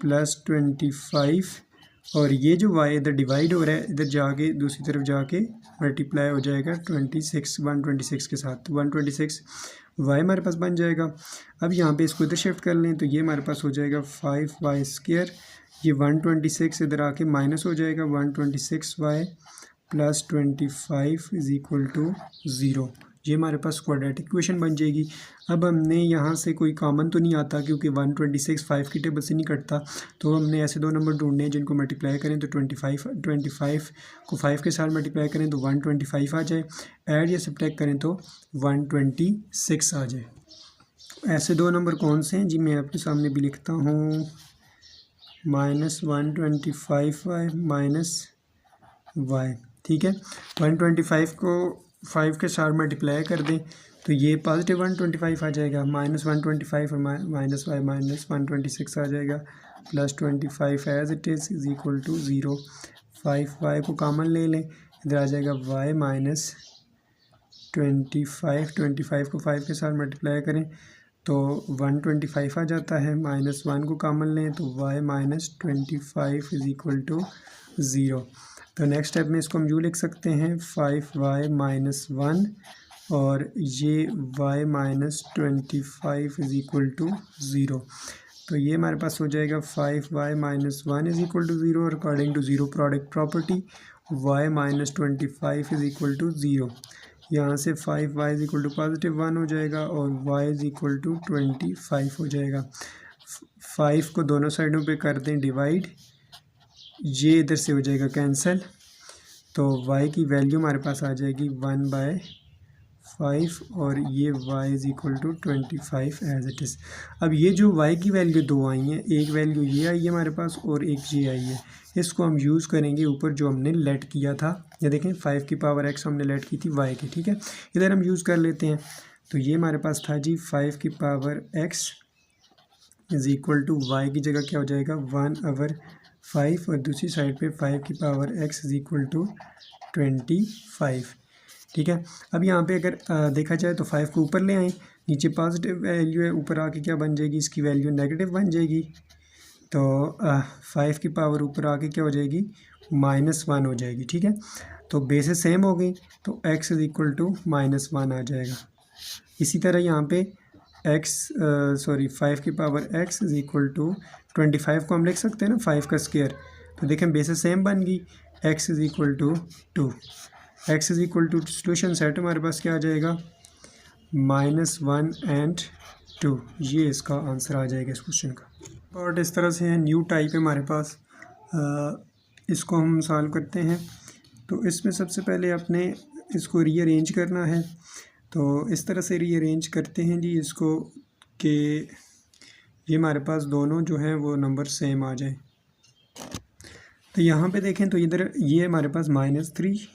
प्लस 25 और ये जो y इधर डिवाइड हो रहा है इधर जाके दूसरी तरफ जाके मल्टीप्लाई हो जाएगा 126 के साथ, 126 y हमारे पास बन जाएगा। अब यहाँ पे इसको इधर शिफ्ट कर लें तो ये हमारे पास हो जाएगा 5y स्क्वायर, ये 126 इधर आके माइनस हो जाएगा 126y plus 25 is equal to 0। ये हमारे पास क्वाड्रेटिक इक्वेशन बन जाएगी। अब हमने यहाँ से कोई कॉमन तो नहीं आता क्योंकि 126 5 की टेबल से नहीं कटता, तो हमने ऐसे दो नंबर ढूंढने हैं जिनको मल्टीप्लाई करें तो 25 को 5 के साथ मल्टीप्लाई करें तो 125 आ जाए, ऐड या सब्ट्रैक्ट करें तो 126 आ जाए। ऐसे दो नंबर कौन से हैं जी, मैं आपके सामने भी लिखता हूँ, -125y माइनस y, ठीक है। 125 को 5 के साथ मल्टीप्लाई कर दें तो ये पॉजिटिव 125 आ जाएगा, -125 और माइनस y माइनस 126 आ जाएगा, plus 25 as it is equal to 0। 5y को कॉमन ले लें, इधर आ जाएगा y माइनस 25 को 5 के साथ मल्टीप्लाई करें तो 125 आ जाता है, -1 को कॉमन लें तो y minus 25 is equal to 0। तो नेक्स्ट स्टेप में इसको हम यूँ लिख सकते हैं 5y माइनस 1 और ये y minus 25 is equal to 0। तो ये हमारे पास हो जाएगा 5y minus 1 is equal to 0 और according to zero product property y minus 25 is equal to 0। यहाँ से 5y is equal to positive 1 हो जाएगा और y इज़ इक्वल टू 25 हो जाएगा। 5 को दोनों साइडों पे कर दें डिवाइड, ये इधर से हो जाएगा कैंसिल, तो y की वैल्यू हमारे पास आ जाएगी 1/5 और ये y is equal to 25 as it is. अब ये जो y की वैल्यू दो आई हैं, एक वैल्यू ये आई है हमारे पास और एक ये आई है, इसको हम यूज़ करेंगे ऊपर जो हमने लेट किया था। ये देखें 5 की पावर x हमने लेट की थी y की, ठीक है, इधर हम यूज़ कर लेते हैं। तो ये हमारे पास था जी 5 की power x is equal to y की जगह क्या हो जाएगा 1/5 और दूसरी साइड पे 5 की power x is equal to 25, ठीक है। अब यहाँ पे अगर देखा जाए तो 5 को ऊपर ले आएँ, नीचे पॉजिटिव वैल्यू है, ऊपर आके क्या बन जाएगी, इसकी वैल्यू नेगेटिव बन जाएगी। तो 5 की पावर ऊपर आके क्या हो जाएगी -1 हो जाएगी, ठीक है। तो बेसेस सेम हो गई तो x इज़ इक्वल टू -1 आ जाएगा। इसी तरह यहाँ पे 5 की power x is equal to 25 को हम लिख सकते हैं ना 5 का स्क्वायर, तो देखें बेसेस सेम बन गई, x is equal to 2। x is equal to situation set हमारे पास क्या आ जाएगा -1 एंड 2, ये इसका आंसर आ जाएगा इस क्वेश्चन का। और इस तरह से है, न्यू टाइप है हमारे पास, इसको हम सॉल्व करते हैं। तो इसमें सबसे पहले अपने इसको रीअरेंज करना है, तो इस तरह से रीअरेंज करते हैं जी इसको कि ये हमारे पास दोनों जो हैं वो नंबर सेम आ जाए। तो यहाँ पे देखें तो इधर ये हमारे पास -3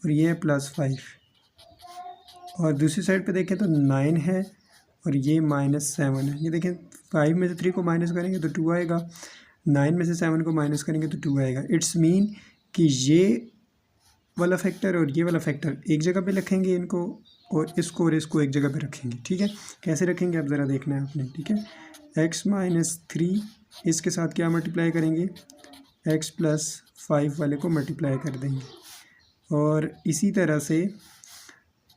और ये है +5 और दूसरी साइड पे देखें तो 9 है और ये -7 है। ये देखें 5 में से 3 को माइनस करेंगे तो 2 आएगा, 9 में से 7 को माइनस करेंगे तो 2 आएगा। इट्स मीन कि ये वाला फैक्टर और ये वाला फैक्टर एक जगह पे रखेंगे इनको और इसको एक जगह पे रखेंगे, ठीक है। कैसे रखेंगे आप ज़रा देखना है आपने, ठीक है। x - 3 इसके साथ क्या मल्टीप्लाई करेंगे, x + 5 वाले को मल्टीप्लाई कर देंगे और इसी तरह से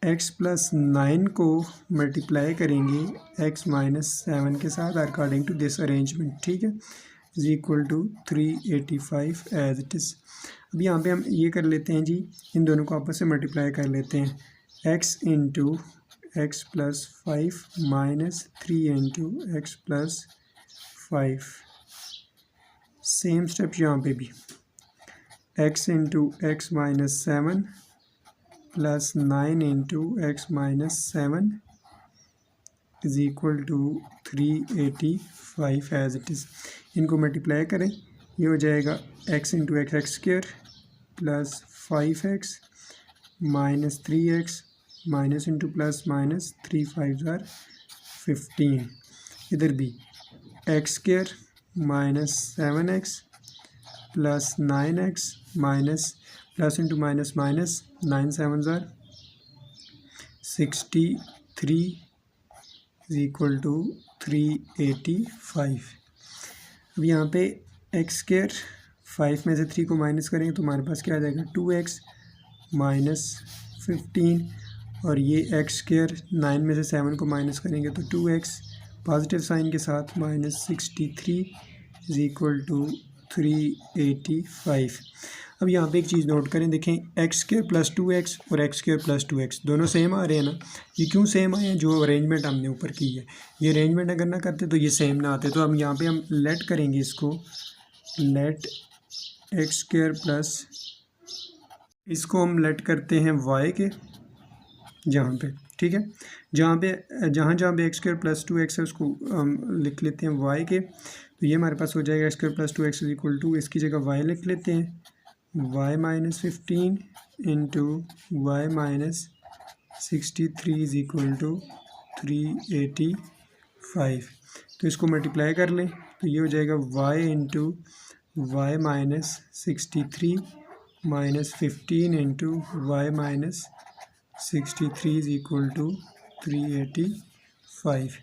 x + 9 को मल्टीप्लाई करेंगे x - 7 के साथ अकॉर्डिंग टू दिस अरेंजमेंट, ठीक है, is equal to 385 as it is. अब यहाँ पे हम ये कर लेते हैं जी, इन दोनों को आपस में मल्टीप्लाई कर लेते हैं, x × x + 5 - 3 × x + 5। Same step यहाँ पे भी, x × x - 7 + 9 × x - 7 is equal to 385 as it is. इनको मल्टीप्लाई करें, ये हो जाएगा x × x² + 5x - 3x minus into plus minus 3 × 5 = 15। इधर भी x² - 7x + 9x minus plus into minus minus 9 × 7 = 63 is equal to 385। अब यहाँ पे x² 5 में से 3 को माइनस करेंगे तो हमारे पास क्या आ जाएगा 2x - 15 और ये x² 9 में से 7 को माइनस करेंगे तो 2x पॉजिटिव साइन के साथ -63 इज़ इक्वल टू 385। अब यहाँ पे एक चीज़ नोट करें, देखें x² + 2x और x² + 2x दोनों सेम आ रहे हैं ना। ये क्यों सेम आए हैं, जो अरेंजमेंट हमने ऊपर की है, ये अरेंजमेंट अगर ना करते तो ये सेम ना आते। तो हम यहाँ पे हम लेट करेंगे इसको, लेट x² + इसको हम लेट करते हैं y के जहाँ पे, ठीक है, जहाँ पे x² + 2x है उसको हम लिख लेते हैं y के। तो ये हमारे पास हो जाएगा x² + 2x is equal to, इसकी जगह y लिख लेते हैं, y - 15 × y - 63 is equal to 385। तो इसको मल्टीप्लाई कर लें तो ये हो जाएगा y × y - 63 - 15 × y - 63 is equal to 385।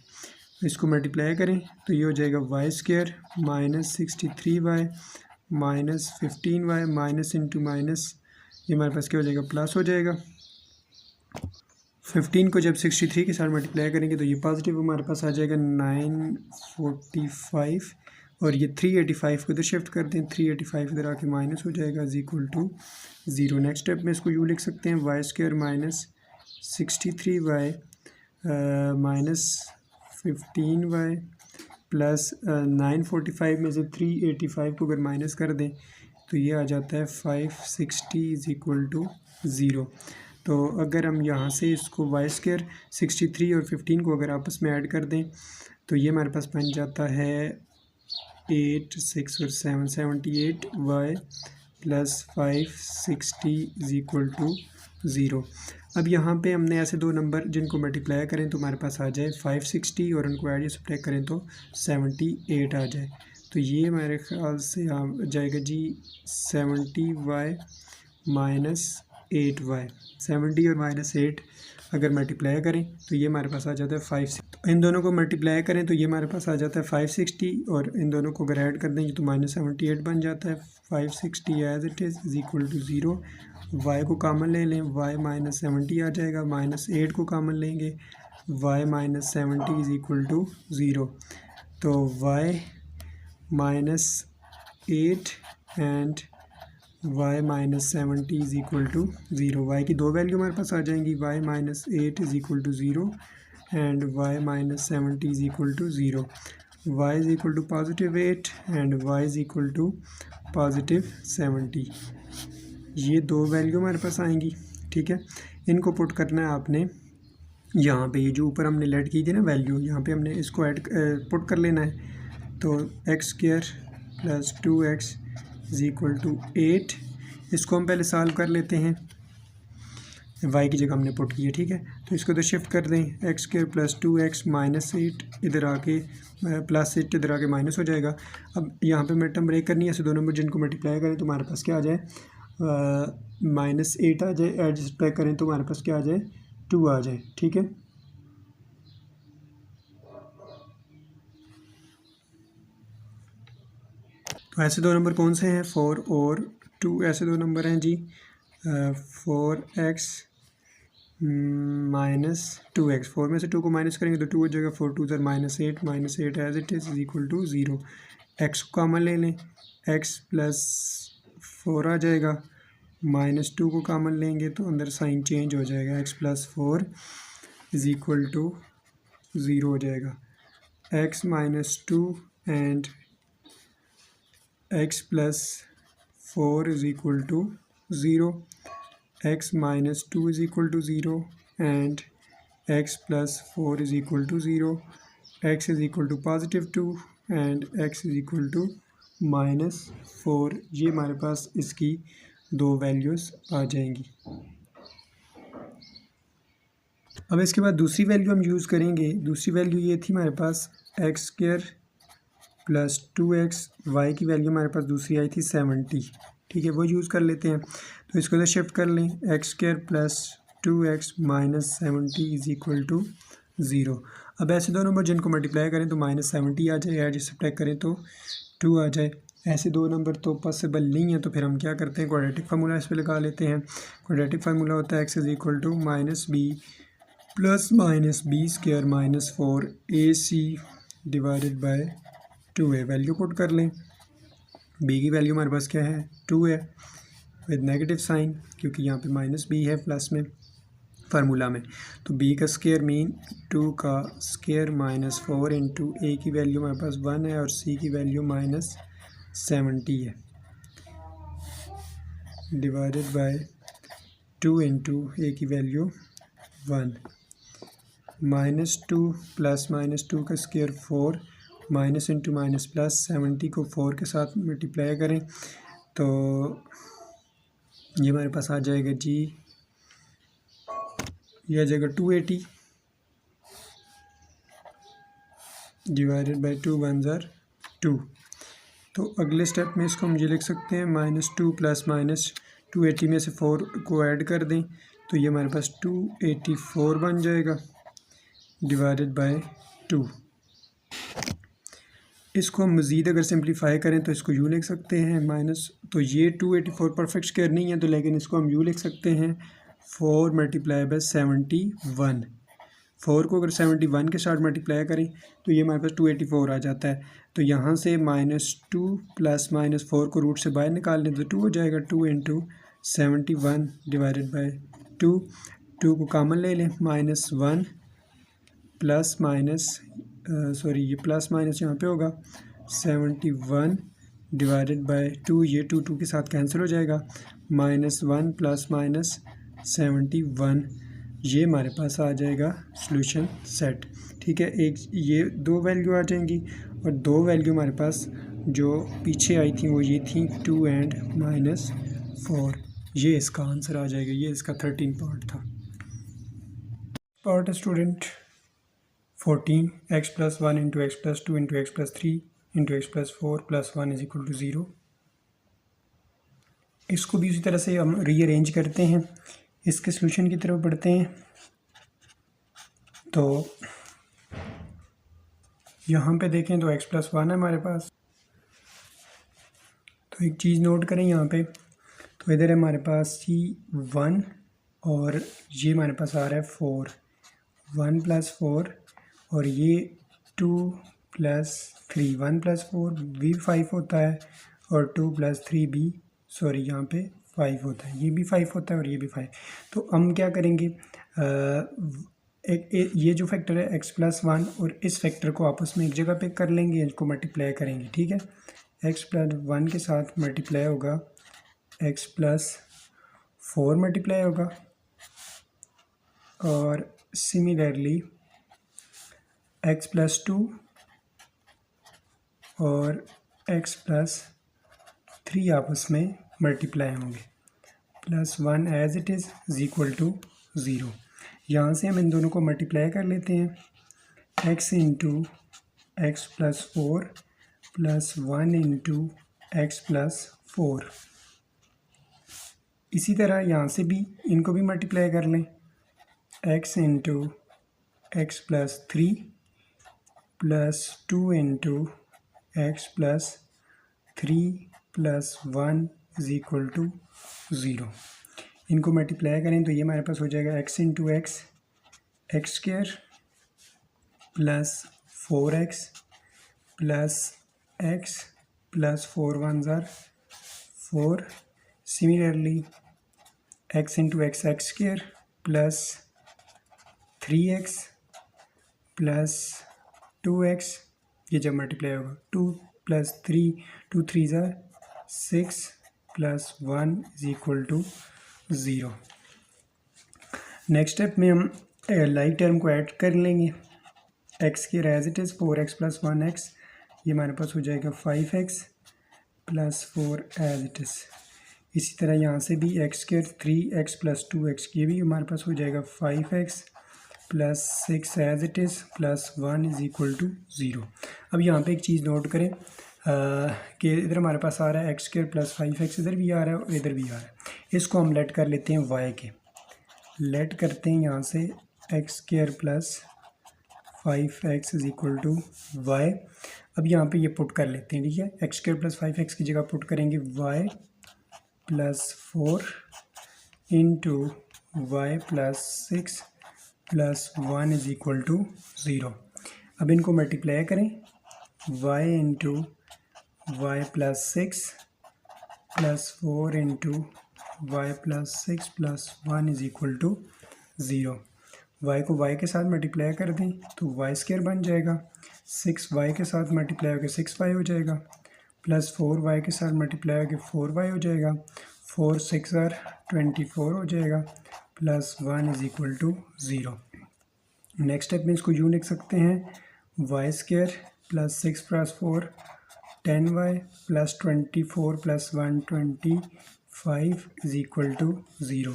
इसको मल्टीप्लाई करें तो ये हो जाएगा y² - 63y - 15y minus into minus, ये हमारे पास क्या हो जाएगा प्लस हो जाएगा 15 को जब 63 के साथ मल्टीप्लाई करेंगे तो ये पॉजिटिव हमारे पास आ जाएगा 945 और ये 385 को इधर शिफ्ट कर दें, 385 इधर आके माइनस हो जाएगा is equal to 0। Next step में इसको यूँ लिख सकते हैं y square minus 63y minus 15y plus 945 में से 385 को अगर माइनस कर दें तो ये आ जाता है 560 इज इक्वल टू 0। तो अगर हम यहाँ से इसको वाई स्क्वायर 63 और 15 को अगर आपस में ऐड कर दें तो ये हमारे पास बन जाता है 8, 6 और 7 78y plus 560 is equal to 0। अब यहाँ पे हमने ऐसे दो नंबर जिनको मल्टीप्लाई करें तो हमारे पास आ जाए 560 और उनको ऐड या सब्ट्रैक्ट करें तो 78 आ जाए। तो ये हमारे ख्याल से आ जाएगा जी 70y माइनस 8y। 70 और माइनस 8 अगर मल्टीप्लाई करें तो ये हमारे पास आ जाता है 5। तो इन दोनों को मल्टीप्लाई करें तो ये हमारे पास आ जाता है 560 और इन दोनों को अगर ऐड कर देंगे तो माइनस 78 बन जाता है। 560 as it is equal to 0। y को कॉमन ले लें, y माइनस 70 आ जाएगा, माइनस 8 को कॉमन लेंगे, y minus 70 is equal to 0। तो y minus 8 and y minus 70 is equal to 0। y की दो वैल्यू हमारे पास आ जाएंगी, y minus 8 is equal to 0 and y minus 70 is equal to 0। y is equal to positive 8 and y is equal to positive 70। ये दो value हमारे पास आएंगी, ठीक है। इनको पुट करना है आपने यहाँ पे, ये जो ऊपर हमने लेट की थी ना वैल्यू, यहाँ पे हमने इसको ऐड पुट कर लेना है। तो x square plus 2x is equal to 8, इसको हम पहले सॉल्व कर लेते हैं। y की जगह हमने पुट की है, ठीक है। तो इसको तो शिफ्ट कर दें, x square plus 2x minus 8 इधर आके प्लस 8 इधर आके माइनस हो जाएगा। अब यहाँ पे मिड टर्म ब्रेक करनी है, ऐसे दो नंबर जिनको मल्टीप्लाई करें तो हमारे पास क्या आ जाए, माइनस 8 आ जाए, एड सब्ट्रैक्ट करें तो हमारे पास क्या आ जाए, 2 आ जाए, ठीक है। तो ऐसे दो नंबर कौन से हैं, 4 और 2 ऐसे दो नंबर हैं जी। 4x माइनस 2x, 4 में से 2 को माइनस करेंगे तो 2 हो जाएगा, 4 2 ज़र minus 8, minus 8 as it is equal to 0। x को कॉमन ले लें, x प्लस 4 आ जाएगा, माइनस 2 को कॉमन लेंगे तो अंदर साइन चेंज हो जाएगा, x plus 4 is equal to 0 हो जाएगा। x minus 2 and x plus 4 is equal to 0, x minus 2 is equal to 0 and x plus 4 is equal to 0, x is equal to positive 2 and x is equal to minus 4। ये हमारे पास इसकी दो values आ जाएंगी। अब इसके बाद दूसरी value हम यूज़ करेंगे। दूसरी वैल्यू ये थी हमारे पास x square plus 2x, y की वैल्यू हमारे पास दूसरी आई थी 70, ठीक है, वो यूज़ कर लेते हैं। तो इसको तो शिफ्ट कर लें, x square plus 2x minus 70 is equal to 0। अब ऐसे दो नंबर जिनको मल्टीप्लाई करें तो माइनस 70 आ जाए, या सब्ट्रैक्ट करें तो 2 आ जाए। ऐसे दो नंबर तो पॉसिबल नहीं है, तो फिर हम क्या करते हैं, क्वाड्रेटिक फार्मूला इस पर लगा लेते हैं। क्वाड्रेटिक फार्मूला होता है x is equal to minus b plus minus b square minus 4ac divided by 2a। Value put कर लें, b की वैल्यू हमारे पास क्या है, 2 है विद नेगेटिव साइन, क्योंकि यहाँ पे माइनस b है प्लस में फार्मूला में। तो b का स्क्वायर मीन 2 का स्क्वायर माइनस 4 इंटू a की वैल्यू हमारे पास 1 है और c की वैल्यू माइनस 70 है, डिवाइडेड बाय 2 इंटू a की वैल्यू 1, माइनस 2 प्लस माइनस 2 का square 4, minus into minus plus, 70 को 4 के साथ मल्टीप्लाई करें तो ये हमारे पास आ जाएगा जी, ये आ जाएगा 280 डिवाइडेड बाई 2 1 ज़र 2। तो अगले स्टेप में इसको हम ये लिख सकते हैं, माइनस 2 प्लस माइनस 280 में से 4 को ऐड कर दें तो ये हमारे पास 284 बन जाएगा डिवाइडेड बाय 2। इसको हम मज़ीद अगर सिंप्लीफाई करें तो इसको यूँ लिख सकते हैं माइनस, तो ये 284 परफेक्ट स्क्वायर नहीं है तो, लेकिन इसको हम यूँ लिख सकते हैं 4 मल्टीप्लाई बाय 71। 4 को अगर 71 के साथ मल्टीप्लाई करें तो ये हमारे पास 284 आ जाता है। तो यहाँ से -2 प्लस -4 को रूट से बाहर निकाल लें तो 2 हो जाएगा। 2 इंटू 71 डिवाइडेड बाई 2। 2 को कॉमन ले लें, -1 प्लस माइनस सॉरी ये प्लस माइनस यहाँ पे होगा 71 डिवाइडेड बाय 2। ये 2 के साथ कैंसिल हो जाएगा। -1 प्लस माइनस 71, ये हमारे पास आ जाएगा सॉल्यूशन सेट। ठीक है, एक ये 2 वैल्यू आ जाएंगी और 2 वैल्यू हमारे पास जो पीछे आई थी वो ये थी 2 एंड -4। ये इसका आंसर आ जाएगा। ये इसका 13 पार्ट था। Part student 14 x + 1 × x + 2 × x + 3 × x + 4 + 1 = 0। इसको भी उसी तरह से हम रीअरेंज करते हैं। इसके सॉल्यूशन की तरफ बढ़ते हैं। तो यहाँ पे देखें तो x + 1 है हमारे पास। तो एक चीज़ नोट करें यहाँ पे, तो इधर हमारे पास ही 1 और ये हमारे पास आ रहा है 4। 1 + 4 और ये 2 + 3। 1 + 4 भी 5 होता है और 2 + 3 भी यहाँ पे 5 होता है। ये भी 5 होता है और ये भी 5। तो हम क्या करेंगे, ये जो फैक्टर है x + 1 और इस फैक्टर को आपस में एक जगह पे कर लेंगे, इनको मल्टीप्लाई करेंगे। ठीक है, x + 1 के साथ मल्टीप्लाई होगा, x + 4 मल्टीप्लाई होगा और सिमिलरली x + 2 और x + 3 आपस में मल्टीप्लाई होंगे। +1 एज इट इज़ = 0। यहाँ से हम इन दोनों को मल्टीप्लाई कर लेते हैं। x × x + 4 + 1 × x + 4। इसी तरह यहाँ से भी इनको भी मल्टीप्लाई कर लें। x × x + 3 + 2 × x + 3 + 1 = 0। इनको मल्टीप्लाई करें तो ये हमारे पास हो जाएगा x × x x² + 4x + x + 4 1s are 4। Similarly x × x x² + 3x + 2x, ये जब मल्टीप्लाई होगा 2 + 3 2 3s are 6 + 1 = 0। नेक्स्ट स्टेप में हम लाइक टर्म को ऐड कर लेंगे। x² as it is 4x + 1x, ये हमारे पास हो जाएगा 5x + 4 एज इट इज़। इसी तरह यहाँ से भी x² 3x + 2x, ये भी हमारे पास हो जाएगा 5x + 6 एज इट इज़ +1 = 0। अब यहाँ पे एक चीज़ नोट करें कि इधर हमारे पास आ रहा है x² + 5x, इधर भी आ रहा है और इधर भी आ रहा है। इसको हम लेट कर लेते हैं y के। लेट करते हैं यहाँ से x² + 5x = y। अब यहाँ पे ये पुट कर लेते हैं। ठीक है, x² + 5x की जगह पुट करेंगे y + 4 × y + 6 + 1 = 0। अब इनको मल्टीप्लाई करें, y × y + 6 + 4 × y + 6 + 1 = 0। y को y के साथ मल्टीप्लाई कर दें तो y² बन जाएगा। 6y के साथ मल्टीप्लाई होकर 6y हो जाएगा, प्लस 4y के साथ मल्टीप्लाई होकर 4y हो जाएगा। 4 6 are 24 हो जाएगा, +1 = 0। नेक्स्ट स्टेप में इसको यूँ लिख सकते हैं, y² + 6 + 4 10y + 24 + 1 25 = 0।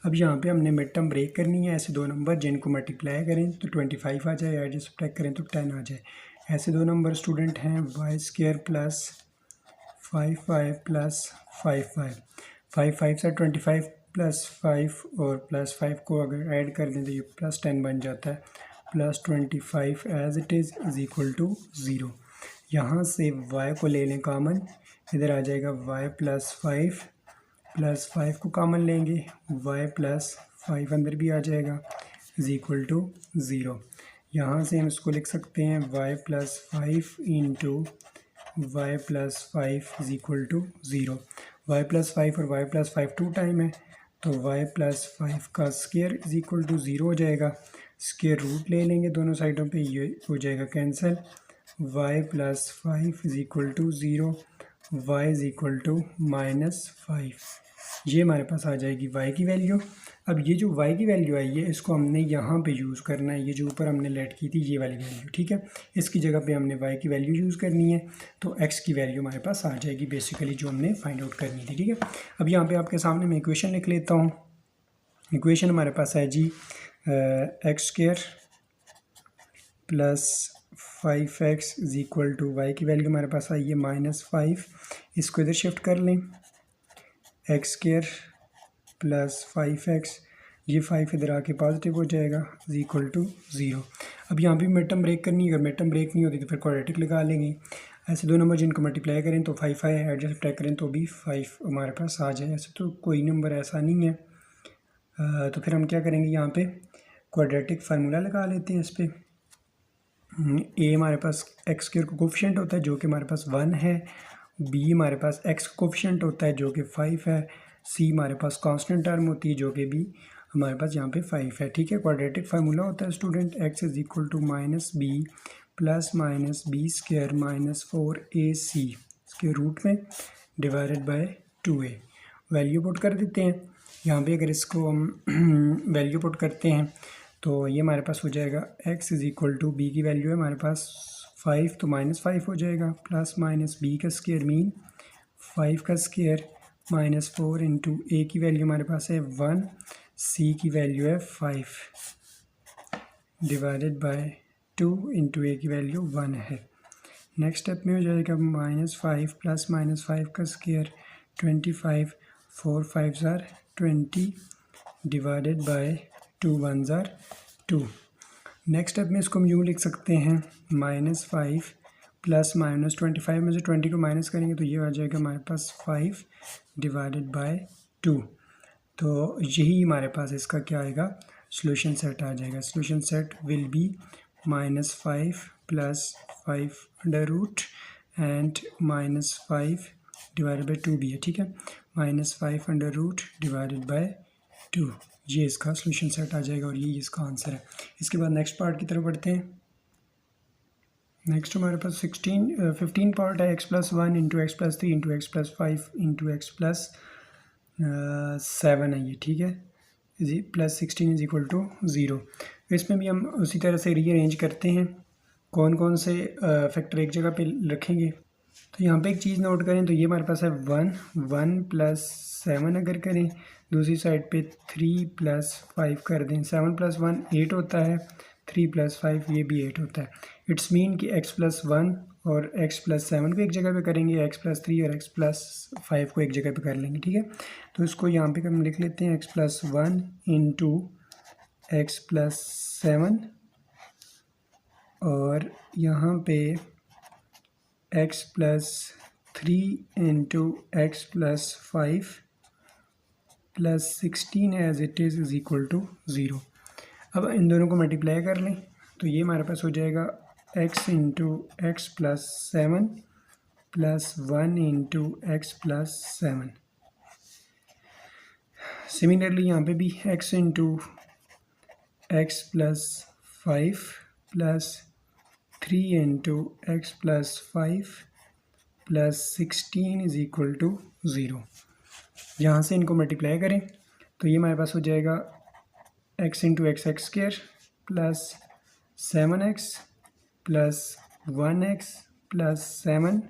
अब यहाँ पे हमने मिड टर्म ब्रेक करनी है। ऐसे दो नंबर जिनको मल्टीप्लाई करें तो 25 आ जाए, या सब्ट्रैक्ट करें तो 10 आ जाए। ऐसे दो नंबर स्टूडेंट हैं y² + 5y + 5y। 5 से 25 + 5 और +5 को अगर ऐड कर दें तो ये +10 बन जाता है। +25 एज इट इज़ = 0। यहाँ से y को ले लें कॉमन, इधर आ जाएगा y + 5 + 5 को कॉमन लेंगे, y + 5 अंदर भी आ जाएगा इज़ इक्वल टू 0। यहाँ से हम इसको लिख सकते हैं y plus 5 into y plus 5 is equal to 0। Y plus 5 और y प्लस 5 2 टाइम है, तो y प्लस 5 का स्क्वायर इज़ इक्वल टू 0 हो जाएगा। स्क्वायर रूट ले लेंगे दोनों साइडों पे, ये हो जाएगा cancel. y plus 5 is equal to 0, y is equal to -5, ये हमारे पास आ जाएगी y की वैल्यू। अब ये जो y की वैल्यू आई है इसको हमने यहाँ पे यूज़ करना है, ये जो ऊपर हमने लेट की थी ये वाली वैल्यू, ठीक है। इसकी जगह पे हमने y की वैल्यू यूज़ करनी है, तो x की वैल्यू हमारे पास आ जाएगी बेसिकली जो हमने फाइंड आउट करनी थी, ठीक है। अब यहाँ पे आपके सामने मैं इक्वेशन लिख लेता हूँ। इक्वेशन हमारे पास है जी x² plus 5x is equal to y की वैल्यू हमारे पास आई है -5। इसको इधर शिफ्ट कर लें, x² प्लस 5x, ये 5 इधर आके पॉजिटिव हो जाएगा इज़ इक्वल टू 0। अब यहाँ भी मिड टर्म ब्रेक करनी है, अगर मिड टर्म ब्रेक नहीं होती तो फिर क्वाड्रेटिक लगा लेंगे। ऐसे दो नंबर जिनको मल्टीप्लाई करें तो 5 है, एडजस्ट सब्ट्रैक्ट करें तो भी 5 हमारे पास आ जाए। ऐसे तो कोई नंबर ऐसा नहीं है, तो फिर हम क्या करेंगे, यहाँ पे क्वाड्रेटिक फार्मूला लगा लेते हैं इस पर। ए हमारे पास x² का कोफिशिएंट होता है जो कि हमारे पास 1 है, बी हमारे पास x का कोफिशिएंट होता है जो कि 5 है, सी हमारे पास कांस्टेंट टर्म होती है जो कि भी हमारे पास यहाँ पे 5 है, ठीक है। क्वाड्रेटिक फार्मूला होता है student x is equal to -b plus -b² -4ac इसके रूट में divided by 2a। Value put कर देते हैं यहाँ पे। अगर इसको हम वैल्यू पुट करते हैं तो ये हमारे पास हो जाएगा x is equal to b की वैल्यू है हमारे पास 5, तो -5 हो जाएगा, प्लस b का स्क्वायर मीन 5 का स्क्वायर -4 इंटू a की वैल्यू हमारे पास है 1, c की वैल्यू है 5 डिवाइडेड बाय 2 इंटू a की वैल्यू 1 है। नेक्स्ट स्टेप में हो जाएगा -5 प्लस -5 का स्क्वायर 25, 4 5 ज़ार 20 डिवाइडेड बाय 2 1 ज़ार 2। नेक्स्ट स्टेप में इसको हम यूँ लिख सकते हैं -5 प्लस -25 में से 20 को माइनस करेंगे तो ये आ जाएगा हमारे पास 5 डिवाइडेड बाय 2। तो यही हमारे पास इसका क्या आएगा, सॉल्यूशन सेट आ जाएगा। Solution set will be -5 plus 5 under root and -5 divided by 2 भी है, ठीक है। -5 अंडर रूट डिवाइडेड बाय 2, ये इसका सॉल्यूशन सेट आ जाएगा और ये इसका आंसर है। इसके बाद नेक्स्ट पार्ट की तरफ बढ़ते हैं। नेक्स्ट हमारे पास 15 पार्ट है, x plus 1 into x plus 3 into x plus 5 into x plus 7 है ये, ठीक है। जी प्लस 16 इज इक्वल टू 0। इसमें भी हम उसी तरह से रीअरेंज करते हैं, कौन कौन से फैक्टर एक जगह पे रखेंगे। तो यहाँ पे एक चीज़ नोट करें, तो ये हमारे पास है 1 प्लस 7 अगर करें, दूसरी साइड पे 3 प्लस 5 कर दें, 7 प्लस 1 8 होता है, 3 प्लस 5 ये भी 8 होता है। इट्स मीन कि x प्लस 1 और x प्लस 7 को एक जगह पे करेंगे, x प्लस 3 और x प्लस 5 को एक जगह पे कर लेंगे, ठीक है। तो इसको यहाँ पे हम लिख लेते हैं x plus 1 into x plus 7 और यहाँ पे x plus 3 into x plus 5 plus 16 as it is equal to 0। अब इन दोनों को मल्टीप्लाई कर लें तो ये हमारे पास हो जाएगा x into x plus 7 plus 1 into x plus 7। Similarly यहाँ पे भी x into x plus 5 plus 3 into x plus 5 plus 16 is equal to 0। यहाँ से इनको मल्टीप्लाई करें तो ये हमारे पास हो जाएगा x into x square plus 7x plus 1x plus 7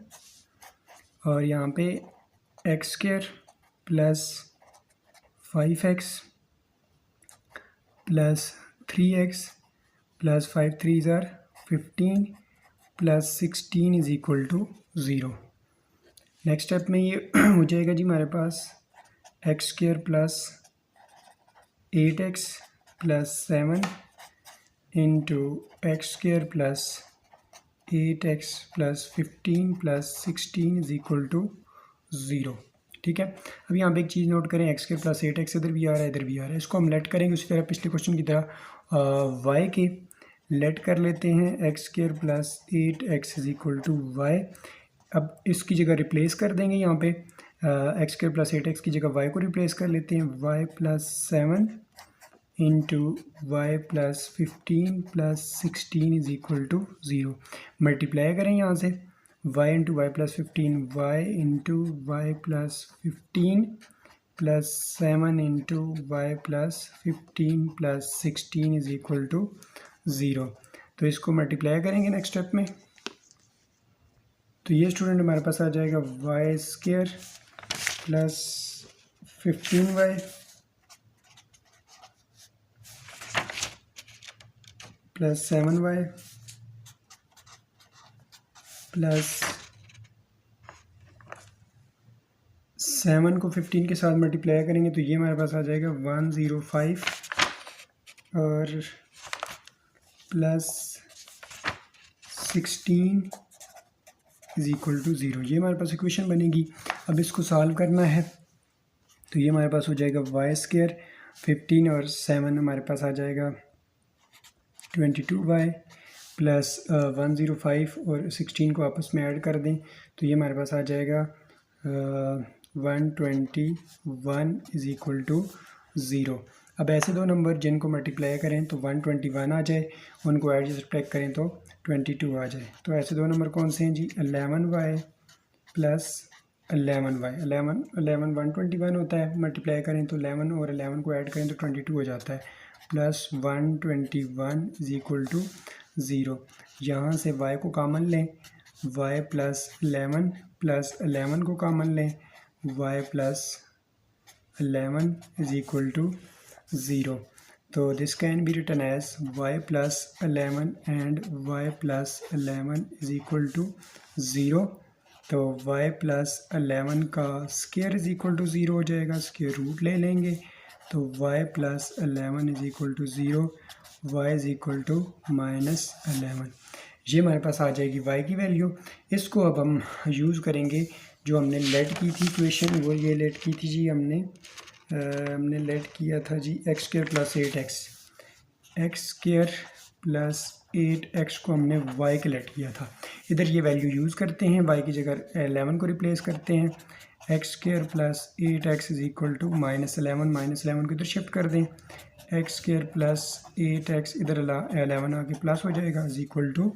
और यहाँ पे x square plus 5x plus 3x plus 5 3 ज़ार 15 plus 16 is equal to 0। Next step में ये हो जाएगा जी हमारे पास x square plus 8x plus 7 into x square plus 8x plus 15 plus 16 is equal to 0, ठीक है। अब यहाँ पे एक चीज़ नोट करें, एक्स स्क्वायर प्लस 8x इधर भी आ रहा है, इधर भी आ रहा है। इसको हम लेट करेंगे उसी तरह पिछले क्वेश्चन की तरह वाई के लेट कर लेते हैं, x square plus 8x is equal to y. अब इसकी जगह रिप्लेस कर देंगे, यहाँ पे एक्स स्क्वायर प्लस 8x की जगह वाई को रिप्लेस कर लेते हैं, y plus 7 into y plus 15 plus 16 is equal to 0। Multiply करें यहाँ से, y into y plus 15, y into y plus 15 plus 7 into y plus 15 plus 16 is equal to 0। तो इसको मल्टीप्लाई करेंगे नेक्स्ट स्टेप में, तो ये स्टूडेंट हमारे पास आ जाएगा y square plus 15y plus 7y plus 7 को 15 के साथ मल्टीप्लाई करेंगे तो ये हमारे पास आ जाएगा 105 और प्लस 16 इज इक्वल टू 0। ये हमारे पास इक्वेशन बनेगी। अब इसको सॉल्व करना है तो ये हमारे पास हो जाएगा वाई स्क्वायर 15 और 7 हमारे पास आ जाएगा 22y प्लस 105 और 16 को आपस में ऐड कर दें तो ये हमारे पास आ जाएगा 121 इज इक्वल टू 0। अब ऐसे दो नंबर जिनको मल्टीप्लाई करें तो 121 आ जाए, उनको ऐड सब्ट्रैक्ट करें तो 22 आ जाए। तो ऐसे दो नंबर कौन से हैं जी, 11y प्लस 11y, 11 121 होता है, मल्टीप्लाई करें तो 11 और 11 को ऐड करें तो 22 हो जाता है, प्लस 121 इज इक्वल टू 0। यहाँ से y को कॉमन लें, y प्लस 11 प्लस 11 को कॉमन लें, y plus 11 is equal to 0। तो this can be written as y plus 11 and y plus 11 is equal to 0। तो y प्लस 11 का स्क्वायर इज इक्वल टू 0 हो जाएगा, स्क्वायर रूट ले लेंगे तो y plus 11 is equal to 0, y is equal to minus 11। ये हमारे पास आ जाएगी y की वैल्यू। इसको अब हम यूज़ करेंगे जो हमने लेट की थी इक्वेशन, वो ये लेट की थी जी हमने लेट किया था जी x square plus 8x, x square plus 8x को हमने y के लेट किया था। इधर ये वैल्यू यूज़ करते हैं, y की जगह 11 को रिप्लेस करते हैं, x square plus 8x is equal to minus 11 को इधर शिफ्ट कर दें, एक्स स्क्वायर प्लस 8x इधर 11 आके प्लस हो जाएगा इज इक्वल टू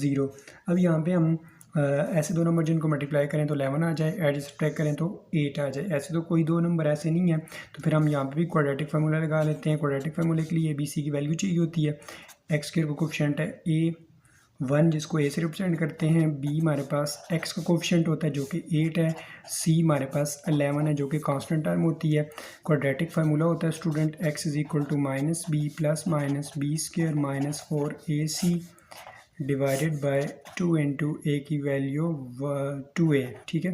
0। अब यहाँ पे हम ऐसे दो नंबर जिनको मल्टीप्लाई करें तो 11 आ जाए, ऐड सब्ट्रैक्ट करें तो 8 आ जाए। ऐसे तो कोई दो नंबर ऐसे नहीं है, तो फिर हम यहाँ पे भी क्वाड्रेटिक फार्मूला लगा लेते हैं। क्वाड्रेटिक फार्मूले के लिए ABC की वैल्यू चाहिए होती है। एक्स स्क्वायर का कोफिशिएंट है A1 जिसको A से रिप्रेजेंट करते हैं, B हमारे पास x का कोफिशिएंट होता है जो कि 8 है, C हमारे पास 11 है जो कि कांस्टेंट टर्म होती है। क्वाड्रेटिक फार्मूला होता है student x is equal to minus b plus minus b square minus 4AC divided by 2 into a की वैल्यू 2a। ठीक है,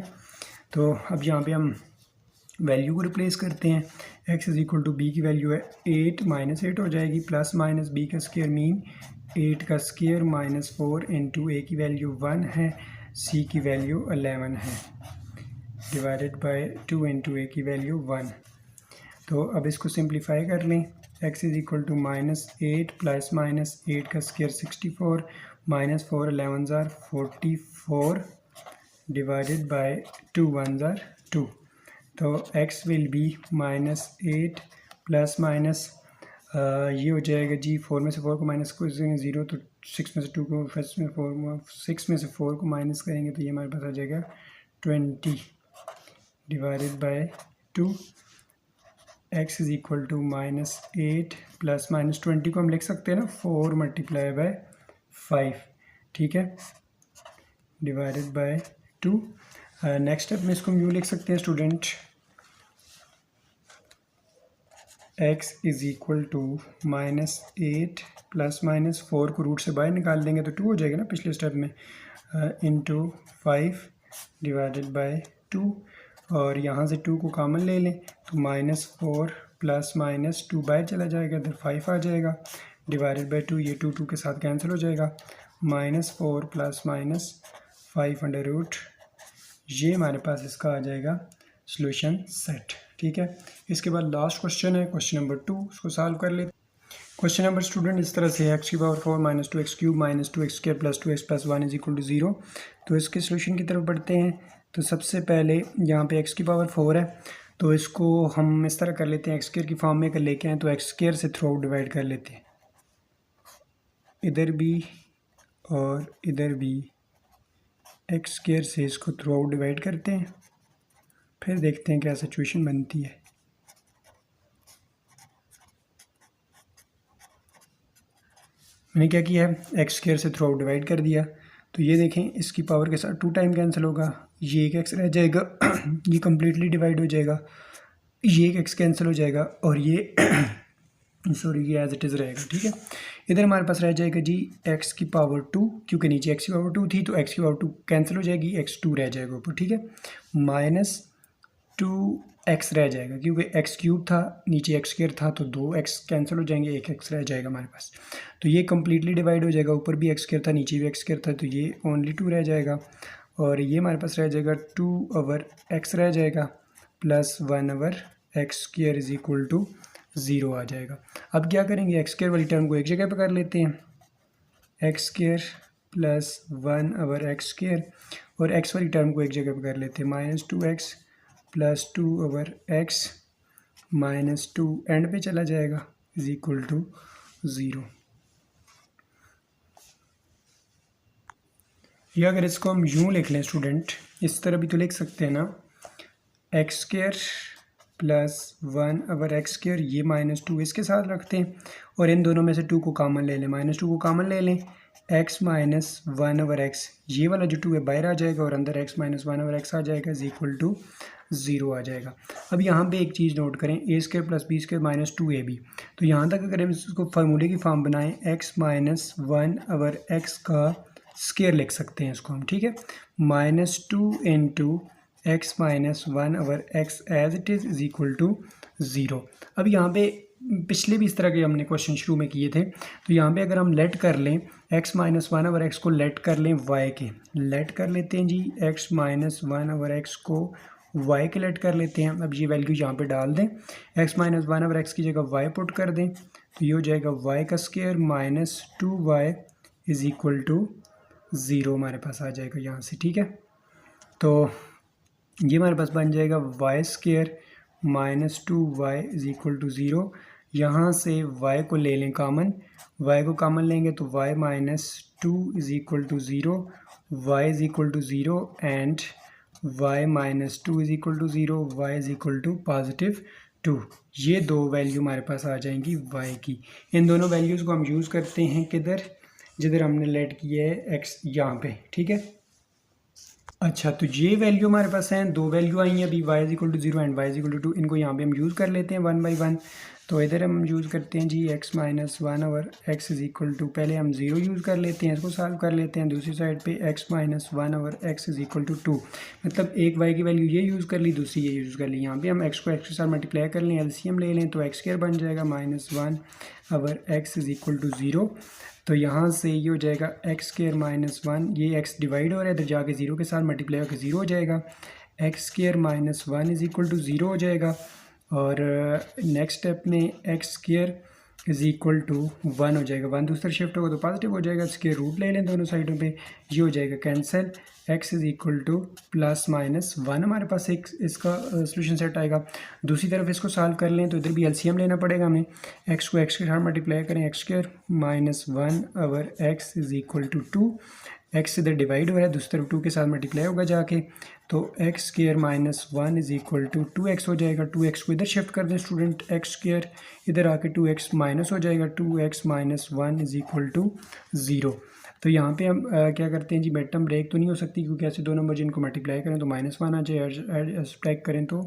तो अब यहाँ पे हम वैल्यू को रिप्लेस करते हैं। x is equal to b की वैल्यू है 8 माइनस 8 हो जाएगी, प्लस माइनस बी का स्क्वायर मीन 8 का स्क्वायर माइनस 4 इंटू ए की वैल्यू 1 है, c की वैल्यू 11 है, डिवाइडेड बाय 2 इंटू ए की वैल्यू 1। तो अब इसको सिंप्लीफाई कर लें, x is equal to minus 8 plus minus 8 का स्क्वायर 64 माइनस 4 11 ज़ार 44 डिवाइडेड बाय 2 1 ज़ार 2। तो x will be minus 8 plus minus ये हो जाएगा जी 4 में से 4 को माइनस को 0, तो 6 में से 2 को फर्स्ट में 6 में से 4 को माइनस करेंगे तो ये हमारे पास आ जाएगा 20 divided by 2। x is equal to minus 8 plus minus 20 को हम लिख सकते हैं ना 4 मल्टीप्लाई बाय 5, ठीक है, डिवाइडेड बाय 2। नेक्स्ट स्टेप में इसको हम यूँ लिख सकते हैं student, x is equal to minus 8 plus minus 4 को रूट से बाहर निकाल देंगे तो 2 हो जाएगा ना पिछले स्टेप में, इंटू 5 डिवाइडेड बाय 2, और यहाँ से 2 को कॉमन ले लें तो माइनस 4 प्लस माइनस 2 बाहर चला जाएगा, इधर 5 आ जाएगा, डिवाइडेड बाय 2, ये 2 के साथ कैंसिल हो जाएगा, minus 4 plus minus 5 under root, ये हमारे पास इसका आ जाएगा सॉल्यूशन सेट। ठीक है, इसके बाद लास्ट क्वेश्चन है क्वेश्चन नंबर 2, उसको सॉल्व कर लेते। क्वेश्चन नंबर स्टूडेंट इस तरह से है x की power 4 minus 2x cube minus 2x square plus 2x plus 1 is equal to 0। तो इसके सोल्यूशन की तरफ बढ़ते हैं। तो सबसे पहले यहाँ पे x की पावर 4 है, तो इसको हम इस तरह कर लेते हैं, एक्स स्क्वायर की फॉर्म में कर लेके आए तो एक्स स्क्वायर से थ्रू आउट डिवाइड कर लेते हैं, इधर भी और इधर भी एक्स स्क्वायर से इसको थ्रू आउट डिवाइड करते हैं, फिर देखते हैं क्या सिचुएशन बनती है। मैंने क्या किया है, एक्स स्क्वायर से थ्रू आउट डिवाइड कर दिया, तो ये देखें इसकी पावर के साथ 2 टाइम कैंसिल होगा, ये एक एक्स रह जाएगा ये कम्प्लीटली डिवाइड हो जाएगा, ये एक एक्स कैंसिल हो जाएगा और ये सॉरी ये एज इट इज़ रहेगा। ठीक है, इधर हमारे पास रह जाएगा जी एक्स की पावर 2, क्योंकि नीचे एक्स की पावर 2 थी तो एक्स की पावर 2 कैंसिल हो जाएगी, एक्स 2 रह जाएगा ऊपर। ठीक है, माइनस 2x रह जाएगा, क्योंकि एक्स क्यूब था नीचे एक्स स्क्वायर था तो 2x कैंसिल हो जाएंगे, एक एक्स रह जाएगा हमारे पास। तो ये कम्प्लीटली डिवाइड हो जाएगा, ऊपर भी एक्स स्क्वायर था नीचे भी एक्स स्क्वायर था, तो ये ओनली 2 रह जाएगा और ये हमारे पास रह जाएगा 2/x रह जाएगा plus 1/x square is equal to 0 आ जाएगा। अब क्या करेंगे, एक्स स्क्वायर वाली टर्म को एक जगह पर कर लेते हैं, x square plus 1/x square, और एक्स वाली टर्म को एक जगह पर कर लेते हैं, -2x plus 2/x minus 2 and पे चला जाएगा इज इक्वल टू 0। या अगर इसको हम यूँ लिख लें स्टूडेंट, इस तरह भी तो लिख सकते हैं ना, x square plus 1/x square, ये -2 इसके साथ रखते हैं और इन दोनों में से 2 को कॉमन ले लें, -2 को कॉमन ले लें, x माइनस 1/x, ये वाला जो 2 है बाहर आ जाएगा और अंदर x माइनस 1/x आ जाएगा इज इक्वल टू 0 आ जाएगा। अब यहाँ पे एक चीज़ नोट करें, a square plus b square minus 2ab, तो यहाँ तक अगर हम इसको फार्मूले की फॉर्म बनाएं, x माइनस 1/x का स्क्वायर लिख सकते हैं इसको हम। ठीक है, -2 into x minus 1/x as it is equal to 0। अब यहाँ पे पिछले भी इस तरह के हमने क्वेश्चन शुरू में किए थे, तो यहाँ पे अगर हम लेट कर लें x माइनस 1/x को लेट कर लें y के, लेट कर लेते हैं जी, x माइनस 1/x को y के लेट कर लेते हैं। अब ये वैल्यू यहाँ पे डाल दें, x माइनस 1/x की जगह y पुट कर दें, तो ये हो जाएगा y का square minus 2y is equal to 0 हमारे पास आ जाएगा यहाँ से। ठीक है, तो ये हमारे पास बन जाएगा y square minus 2y is equal to 0। यहाँ से y को ले लें कॉमन, y को कॉमन लेंगे तो y minus 2 is equal to 0, y is equal to 0 and y minus 2 is equal to 0, y is equal to +2। ये दो वैल्यू हमारे पास आ जाएंगी y की। इन दोनों वैल्यूज़ को हम यूज़ करते हैं किधर, जिधर हमने लेट किया है x यहाँ पे। ठीक है, अच्छा, तो ये वैल्यू हमारे पास हैं, दो वैल्यू आई हैं अभी, y is equal to 0 and y is equal to 2, इनको यहाँ पे हम यूज़ कर लेते हैं 1 बाई 1। तो इधर हम यूज़ करते हैं जी x minus 1/x is equal to, पहले हम 0 यूज़ कर लेते हैं, इसको सॉल्व कर लेते हैं, दूसरी साइड पे x minus 1/x is equal to 2, मतलब एक y की वैल्यू ये यूज़ कर ली, दूसरी ये यूज़ कर ली। यहाँ पे हम x को x के साथ मल्टीप्लाई कर लें, एलसीएम ले लें, तो x स्क्वायर बन जाएगा -1/x इज इक्वल टू 0। तो यहाँ से ये हो जाएगा एक्स स्क्वायर माइनस 1, ये x डिवाइड हो रहा है, इधर जाके 0 के साथ मल्टीप्लाई होकर 0 हो जाएगा, x square minus 1 is equal to 0 हो जाएगा। और नेक्स्ट स्टेप में x square is equal to 1 हो जाएगा, 1 दूसरा शिफ्ट होगा तो पॉजिटिव हो जाएगा, स्क्वायर रूट ले लें दोनों साइडों पे, ये हो जाएगा cancel, x is equal to +-1 हमारे पास एक इसका सोल्यूशन सेट आएगा। दूसरी तरफ इसको सॉल्व कर लें तो इधर भी एलसीएम लेना पड़ेगा हमें, x को x के साथ मल्टीप्लाई करें, x square minus 1/x is equal to 2, x इधर डिवाइड हो रहा है, दूसरी तरफ 2 के साथ मल्टीप्लाई होगा जाके, तो x square minus 1 is equal to 2x हो जाएगा। 2x को इधर शिफ्ट कर दें स्टूडेंट, एक्स स्क्वायर इधर आके 2x माइनस हो जाएगा, 2x minus 1 is equal to 0। तो यहाँ पे हम क्या करते हैं जी, मिड टर्म ब्रेक तो नहीं हो सकती, क्योंकि ऐसे दो नंबर जिनको मल्टीप्लाई करें तो -1 आ जाए, सब्ट्रैक्ट करें तो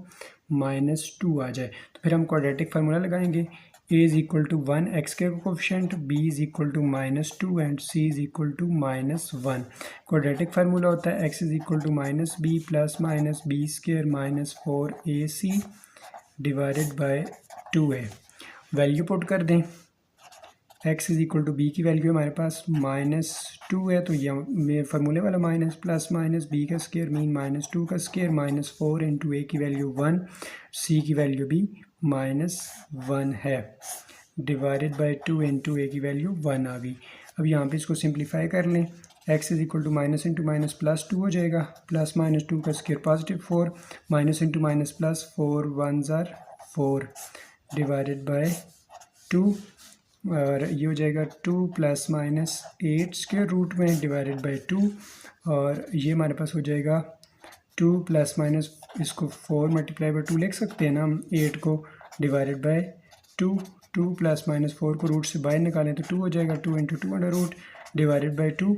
-2 आ जाए। तो फिर हम क्वाड्रेटिक फार्मूला लगाएंगे, a is equal to 1 x के coefficient, b is equal to -2 and c is equal to -1। Quadratic formula होता है x is equal to -b plus minus b square minus 4ac divided by 2a। Value put कर दें, x is equal to b की value हमारे पास -2 है, तो ये फार्मूले वाला माइनस प्लस माइनस बी का स्केयर मीन -2 का स्केयर -4 इंटू ए की वैल्यू 1, सी की वैल्यू भी -1 है, डिवाइडेड बाई 2 इंटू ए की वैल्यू 1 आ गई। अब यहाँ पे इसको सिंप्लीफाई कर लें, x is equal to minus into minus plus 2 हो जाएगा, प्लस -2 का square +4, minus into minus plus 4 1s are 4 divided by 2, और ये हो जाएगा 2 प्लस माइनस 8 स्क्वायर रूट में डिवाइडेड बाई 2, और ये हमारे पास हो जाएगा 2 प्लस माइनस, इसको 4 मल्टीप्लाई बाई 2 लिख सकते हैं ना हम, 8 को डिवाइडेड बाई 2, 2 प्लस माइनस 4 को रूट से बाहर निकालें तो 2 हो जाएगा, 2 into 2 under root divided by 2,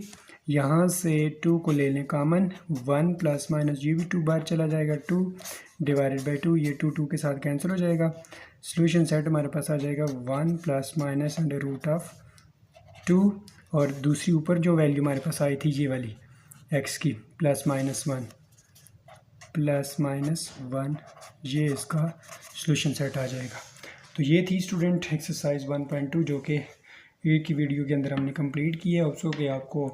यहाँ से 2 को ले लें कामन, 1 प्लस माइनस ये भी 2 बाहर चला जाएगा, 2 डिवाइडेड बाई 2, ये 2 के साथ कैंसिल हो जाएगा। सॉल्यूशन सेट हमारे पास आ जाएगा 1 plus minus under root of 2, और दूसरी ऊपर जो वैल्यू हमारे पास आई थी ये वाली x की प्लस माइनस 1, ये इसका सॉल्यूशन सेट आ जाएगा। तो ये थी स्टूडेंट एक्सरसाइज 1.2 जो कि एक की वीडियो के अंदर हमने कंप्लीट की है। होप्स कि आपको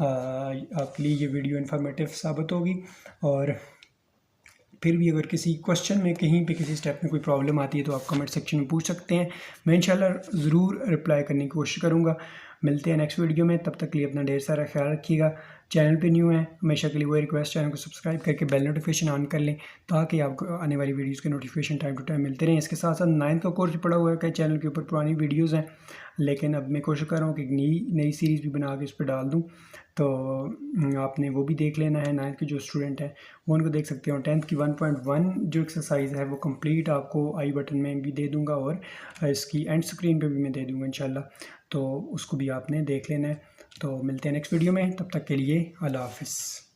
आपके लिए ये वीडियो इन्फॉर्मेटिव साबित होगी, और फिर भी अगर किसी क्वेश्चन में कहीं पे किसी स्टेप में कोई प्रॉब्लम आती है तो आप कमेंट सेक्शन में पूछ सकते हैं, मैं इंशाल्लाह ज़रूर रिप्लाई करने की कोशिश करूँगा। मिलते हैं नेक्स्ट वीडियो में, तब तक के लिए अपना ढेर सारा ख्याल रखिएगा। चैनल पे न्यू है, हमेशा के लिए वही रिक्वेस्ट, चैनल को सब्सक्राइब करके बेल नोटिफिकेशन ऑन कर लें ताकि आपको आने वाली वीडियोस के नोटिफिकेशन टाइम टू टाइम मिलते रहें। इसके साथ साथ 9th का कोर्स भी पड़ा हुआ है, कई चैनल के ऊपर पुरानी वीडियोज़ हैं, लेकिन अब मैं कोशिश कर रहा हूँ कि नई सीरीज़ भी बना के उस पर डाल दूँ, तो आपने वो भी देख लेना है। 9th के जो स्टूडेंट हैं वो उनको देख सकते हो। 10th की 1.1 जो एक्सरसाइज है वो कंप्लीट आपको आई बटन में भी दे दूंगा, और इसकी एंड स्क्रीन पे भी मैं दे दूंगा इंशाल्लाह, तो उसको भी आपने देख लेना है। तो मिलते हैं नेक्स्ट वीडियो में, तब तक के लिए अल्लाह हाफिज़।